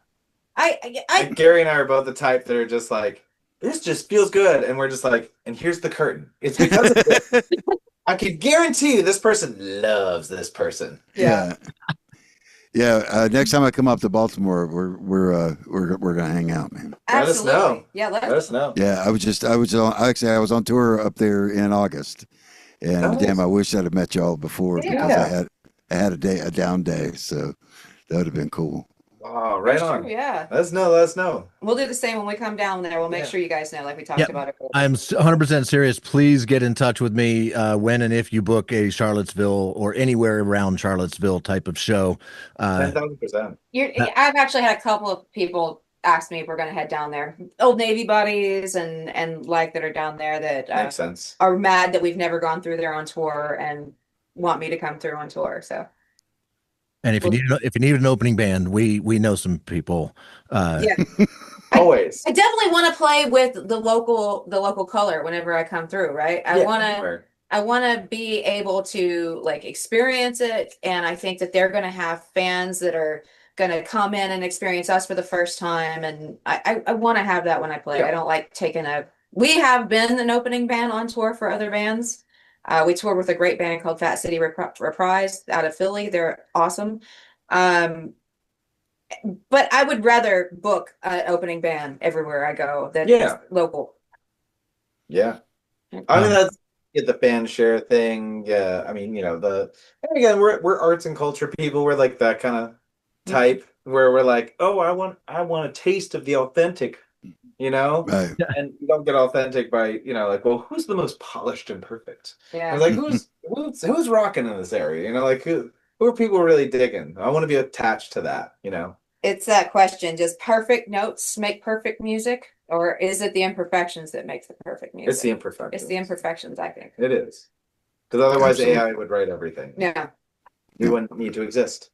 I Gary and I are both the type that are just like, this just feels good. And we're just like, and here's the curtain. It's because of this. I can guarantee you this person loves this person. Yeah. Yeah. Next time I come up to Baltimore, we're gonna hang out, man. Let us know. absolutely. Yeah, Let us know. Yeah, I was on tour up there in August, and Oh, damn, I wish I'd have met y'all before, because Yeah. I had a down day, so that would have been cool. Oh, right That's on. true, yeah. Let us know. Let us know. We'll do the same when we come down there. We'll make Yeah. sure you guys know, like we talked Yep. about it. I'm 100% serious. Please get in touch with me when and if you book a Charlottesville or anywhere around Charlottesville type of show. 10,000%. I've actually had a couple of people ask me if we're going to head down there. Old Navy buddies and like that are down there that Makes sense. are mad that we've never gone through there on tour and want me to come through on tour. So And if you need an opening band, we know some people. yeah, Always. I definitely want to play with the local color whenever I come through. Right, I want to be able to like experience it, and I think that they're going to have fans that are going to come in and experience us for the first time, and I want to have that when I play. Yeah. I don't like taking we have been an opening band on tour for other bands. We toured with a great band called Fat City Reprise out of Philly. They're awesome. But I would rather book an opening band everywhere I go that is local. Yeah. I mean, that's the fan share thing. Yeah. I mean, and again, we're arts and culture people. We're like that kind of type where we're like, oh, I want a taste of the authentic, Right. and you don't get authentic by, like, well, who's the most polished and perfect? Yeah. I was like, who's rocking in this area? Like who are people really digging? I want to be attached to that, It's that question. Does perfect notes make perfect music? Or is it the imperfections that makes the perfect music? It's the imperfections. It's the imperfections, I think. It is. Because otherwise Absolutely. AI would write everything. Yeah. We wouldn't need to exist.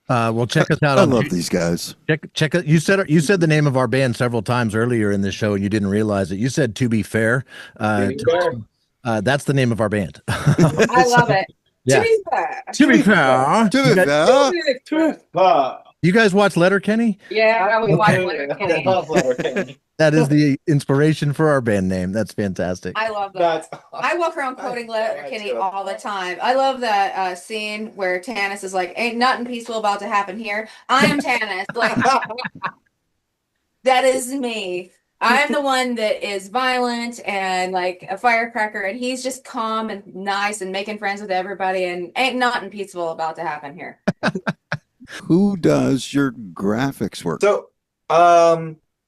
Well, check us out. I love these guys. Check it. You said the name of our band several times earlier in this show, and you didn't realize it. You said "To Be Fair." That's the name of our band. I love it. Yeah. To be fair. To be fair. To be fair. You guys watch Letterkenny? Yeah, we watch Okay. Letterkenny. That is the inspiration for our band name. That's fantastic. I love that. That's I walk around quoting Letterkenny all the time. I love that scene where Tanis is like, "Ain't nothing peaceful about to happen here. I am Tanis." Like, that is me. I'm the one that is violent and like a firecracker, and he's just calm and nice and making friends with everybody, and ain't nothing peaceful about to happen here. Who does your graphics work? So,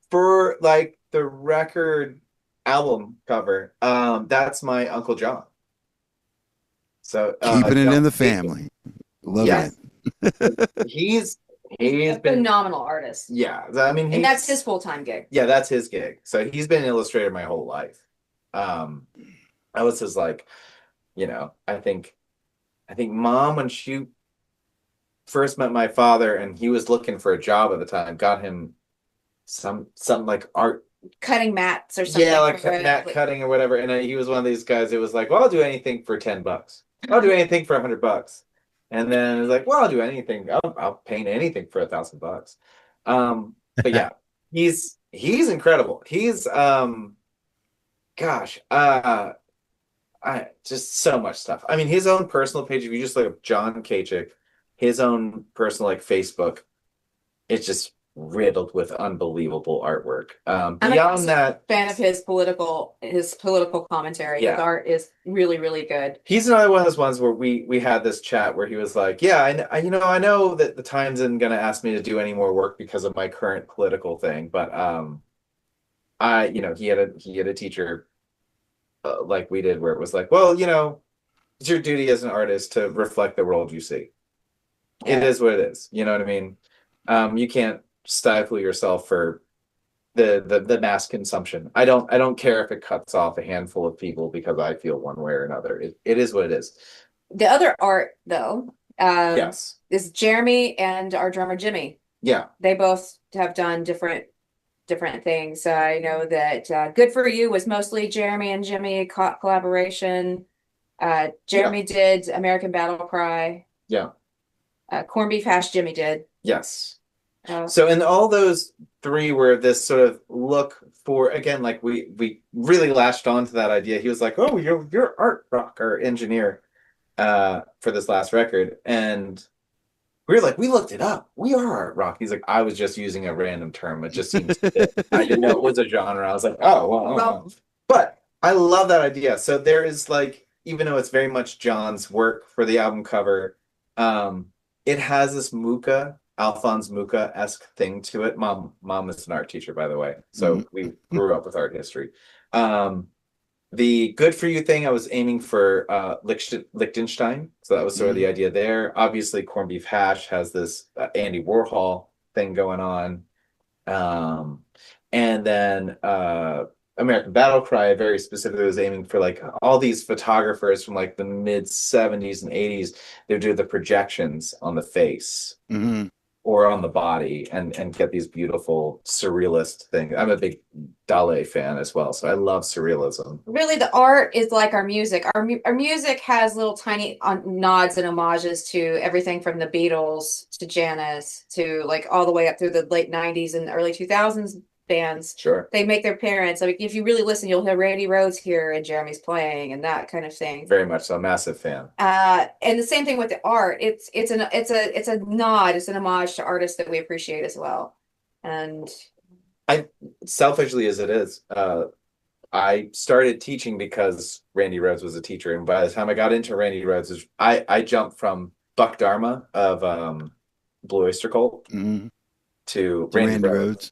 for like the record album cover, that's my Uncle John. So Keeping it John in the Baker. family. Love Yes. it. He's He's A been, phenomenal artist. yeah. I mean, And that's he's his full-time gig. yeah, that's his gig. So he's been an illustrator my whole life. I was his like, I think mom when she first met my father and he was looking for a job at the time, got him some like art. Cutting mats or something. Yeah, like for it, mat like- cutting or whatever. And he was one of these guys that was like, well, I'll do anything for $10. I'll do anything for $100. And then it's like, well, I'll do anything. I'll paint anything for $1,000. But yeah, he's incredible. He's gosh, I just so much stuff. I mean, his own personal page, if you just look up John Kachik, his own personal like Facebook, it's just riddled with unbelievable artwork. I'm Beyond a that, fan of his political commentary. Yeah. His art is really, really good. he's another one of those ones where we had this chat where he was like, "Yeah, I know that the Times isn't going to ask me to do any more work because of my current political thing, but he had a teacher like we did where it was like, well, it's your duty as an artist to reflect the world you see. It is what it is. You know what I mean? You can't stifle yourself for the mass consumption. I don't care if it cuts off a handful of people because I feel one way or another. It is what it is. The other art, though, Yes. is Jeremy and our drummer Jimmy. Yeah. They both have done different things. I know that Good For You was mostly Jeremy and Jimmy collaboration. Jeremy did American Battle Cry. Yeah. Corned Beef Hash Jimmy did. Yes. Uh, So in all those three were this sort of look for, again, like we really latched on to that idea. He was like, "Oh, you're art rock or engineer for this last record." And we were like, "We looked it up. We are art rock." He's like, "I was just using a random term. It just seems to fit. I didn't know it was a genre." I was like, "Oh, well." But I love that idea. So there is like, even though it's very much John's work for the album cover, it has this Alphonse Mucha-esque thing to it. Mom is an art teacher, by the way. So we grew up with art history. The Good For You thing, I was aiming for Liechtenstein. So that was sort of the idea there. Obviously, Corned Beef Hash has this Andy Warhol thing going on. And then American Battle Cry, very specifically was aiming for like all these photographers from like the mid 70s and 80s. They would do the projections on the face. Or on the body and get these beautiful surrealist things. I'm a big Dale fan as well, so I love surrealism. Really, the art is like our music. Our music has little tiny nods and homages to everything from the Beatles to Janis to like all the way up through the late 90s and early 2000s bands. Sure. They make their appearance. Like if you really listen, you'll hear Randy Rhoads here and Jeremy's playing and that kind of thing. Very much so. Massive fan. And the same thing with the art. It's a nod, it's an homage to artists that we appreciate as well. And Selfishly as it is, I started teaching because Randy Rhoads was a teacher, and by the time I got into Randy Rhoads, I jumped from Buck Dharma of Blue Oyster Cult to Randy Rhoads.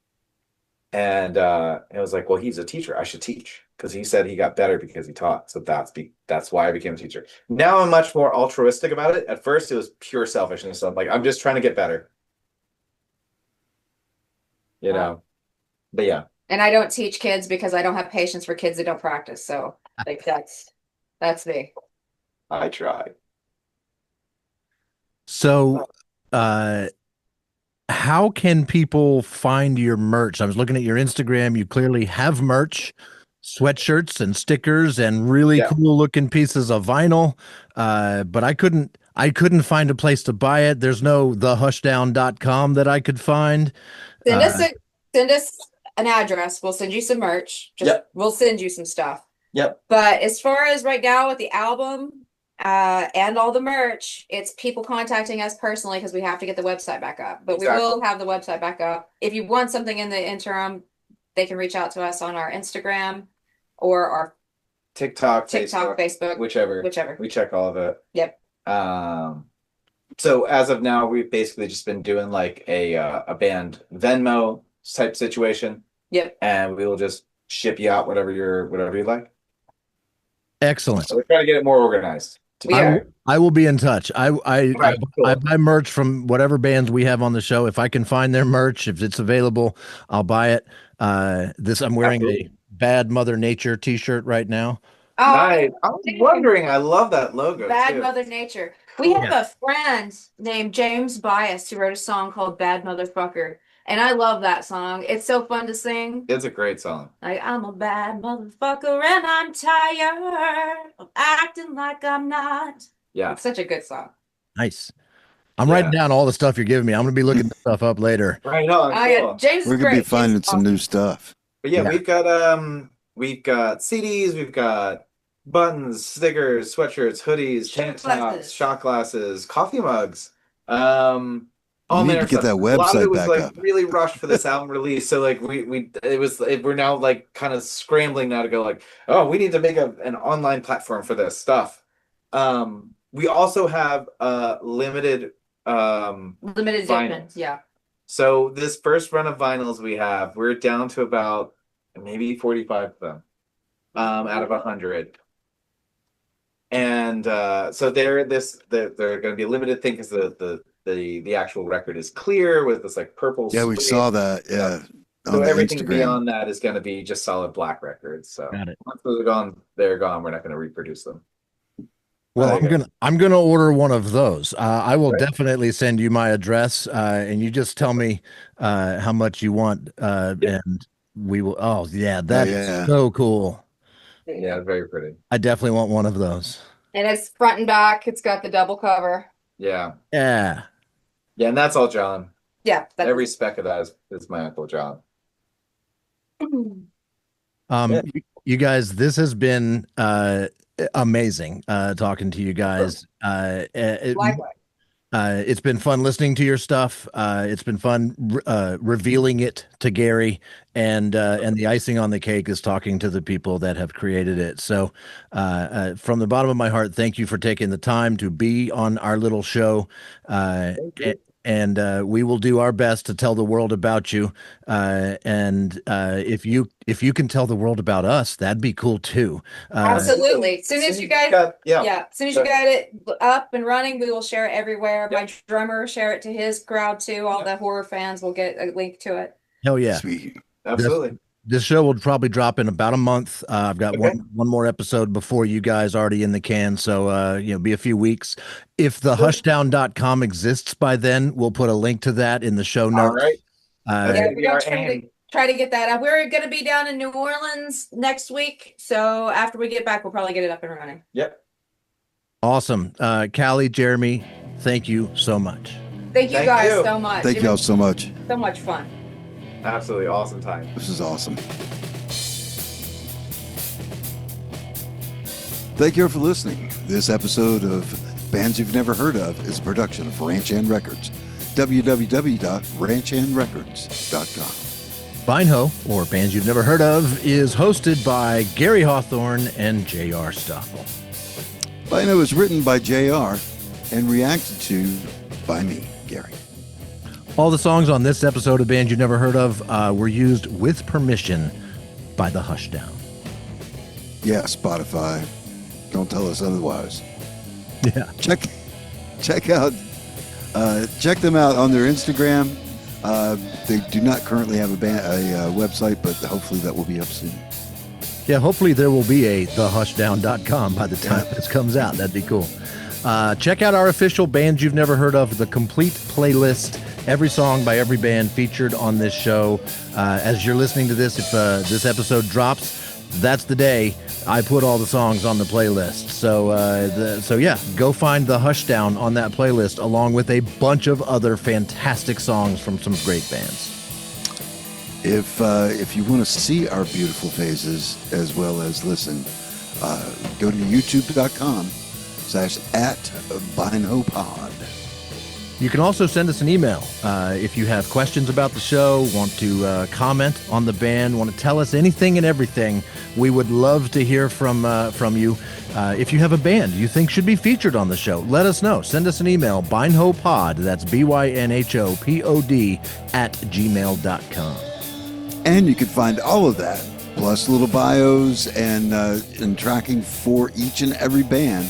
And it was like, well, he's a teacher. I should teach because he said he got better because he taught. So that's why I became a teacher. Now I'm much more altruistic about it. At first, it was pure selfishness. I'm like, I'm just trying to get better, But yeah. And I don't teach kids because I don't have patience for kids that don't practice. So like that's me. I try. So, how can people find your merch? I was looking at your Instagram. You clearly have merch, sweatshirts and stickers and really cool looking pieces of vinyl. But I couldn't find a place to buy it. There's no thehushdown.com that I could find. Send us an address. We'll send you some merch. We'll send you some stuff. Yep. But as far as right now with the album, and all the merch, it's people contacting us personally because we have to get the website back up. But we will have the website back up. If you want something in the interim, they can reach out to us on our Instagram or our TikTok, Facebook, whichever. We check all of it. Yep. So as of now, we've basically just been doing like a band Venmo type situation. Yep. And we will just ship you out whatever you like. Excellent. So we're trying to get it more organized We are. I will be in touch. Right, cool. I buy merch from whatever bands we have on the show. If I can find their merch, if it's available, I'll buy it. I'm wearing Absolutely. a Bad Mother Nature t-shirt right now. Oh, Nice. I was wondering. I love that logo Bad too. Mother Nature. We have a friend named James Bias who wrote a song called Bad Motherfucker. And I love that song. It's so fun to sing. It's a great song. Like, I'm a bad motherfucker and I'm tired of acting like I'm not. Yeah. It's such a good song. Nice. I'm writing down all the stuff you're giving me. I'm going to be looking this stuff up later. Right on. Yeah, Cool. James We're is gonna be great. finding He's some awesome. new stuff. But yeah, Yeah. we've got CDs, we've got buttons, stickers, sweatshirts, hoodies, tank tops, shot glasses, coffee mugs. All You need manner to of get stuff. that A lot of website it was back like up. really rushed for this album release, so like we're now like kind of scrambling now to go like, oh, we need to make an online platform for this stuff. We also have limited Limited vinyls. editions. Yeah. So this first run of vinyls we're down to about maybe 45 of them out of 100. And so they're going to be a limited thing because the actual record is clear with this like purple. Yeah, we sleeve. saw that. Yeah, So on the everything Instagram. beyond that is going to be just solid black records. So Got it. once those are gone, they're gone. We're not going to reproduce them. Well, I'm gonna order one of those. I will Right. definitely send you my address, and you just tell me how much you want, and we will. Oh yeah, that is yeah. so cool. Yeah, very pretty. I definitely want one of those. And it's front and back. It's got the double cover. Yeah, Yeah. yeah, and that's all John. Yeah. Every speck of that is my Uncle John. Yeah. You guys, this has been amazing talking to you guys. Likewise. It's been fun listening to your stuff. It's been fun revealing it to Gary, and the icing on the cake is talking to the people that have created it. So, from the bottom of my heart, thank you for taking the time to be on our little show. And we will do our best to tell the world about you. And if you can tell the world about us, that'd be cool too. Absolutely. As soon as you guys, as soon as you Sure. got it up and running, we will share it everywhere. My drummer will share it to his crowd too. All the horror fans will get a link to it. Hell yeah. Sweet. Absolutely. This show will probably drop in about a month. I've got Okay. one more episode before you guys already in the can. So, be a few weeks. If the hushdown.com exists by then, we'll put a link to that in the show notes. All right. That's Yeah, gonna we're be our gonna aim. try to get that up. We're gonna be down in New Orleans next week. So after we get back, we'll probably get it up and running. Yep. Awesome. Callie, Jeremy, thank you so much. Thank you Thank guys you. so much. Thank It y'all was so much. so much fun. Absolutely awesome time. This is awesome. Thank you for listening. This episode of Bands You've Never Heard Of is a production of Ranch Hand Records. www.ranchhandrecords.com. Bino, or Bands You've Never Heard Of, is hosted by Gary Hawthorne and J.R. Stoffel. Bino is written by JR and reacted to by me, Gary. All the songs on this episode of Bands You've Never Heard Of were used with permission by the Hushdown. Yeah, Spotify. Don't tell us otherwise. Yeah. Check them out on their Instagram. They do not currently have a website, but hopefully that will be up soon. Yeah, hopefully there will be a thehushdown.com by the time this comes out. That'd be cool. Check out our official Bands You've Never Heard Of, the complete playlist, every song by every band featured on this show. As you're listening to this, if this episode drops, that's the day I put all the songs on the playlist. So yeah, go find the Hushdown on that playlist, along with a bunch of other fantastic songs from some great bands. If you want to see our beautiful faces as well as listen, go to youtube.com/@binopod. You can also send us an email if you have questions about the show, want to comment on the band, want to tell us anything and everything. We would love to hear from you. If you have a band you think should be featured on the show, let us know. Send us an email, binhopod, that's BYNHOPOD @gmail.com. And you can find all of that, plus little bios and tracking for each and every band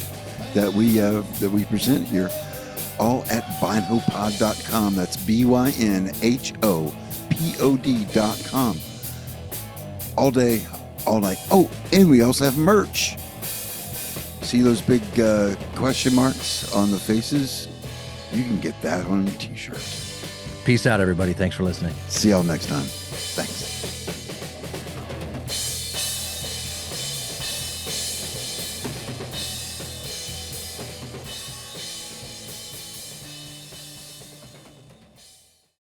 that we present here, all at bynhopod.com. That's BYNHOPOD.com. All day, all night. Oh, and we also have merch. See those big question marks on the faces? You can get that on a t-shirt. Peace out, everybody. Thanks for listening. See y'all next time. Thanks.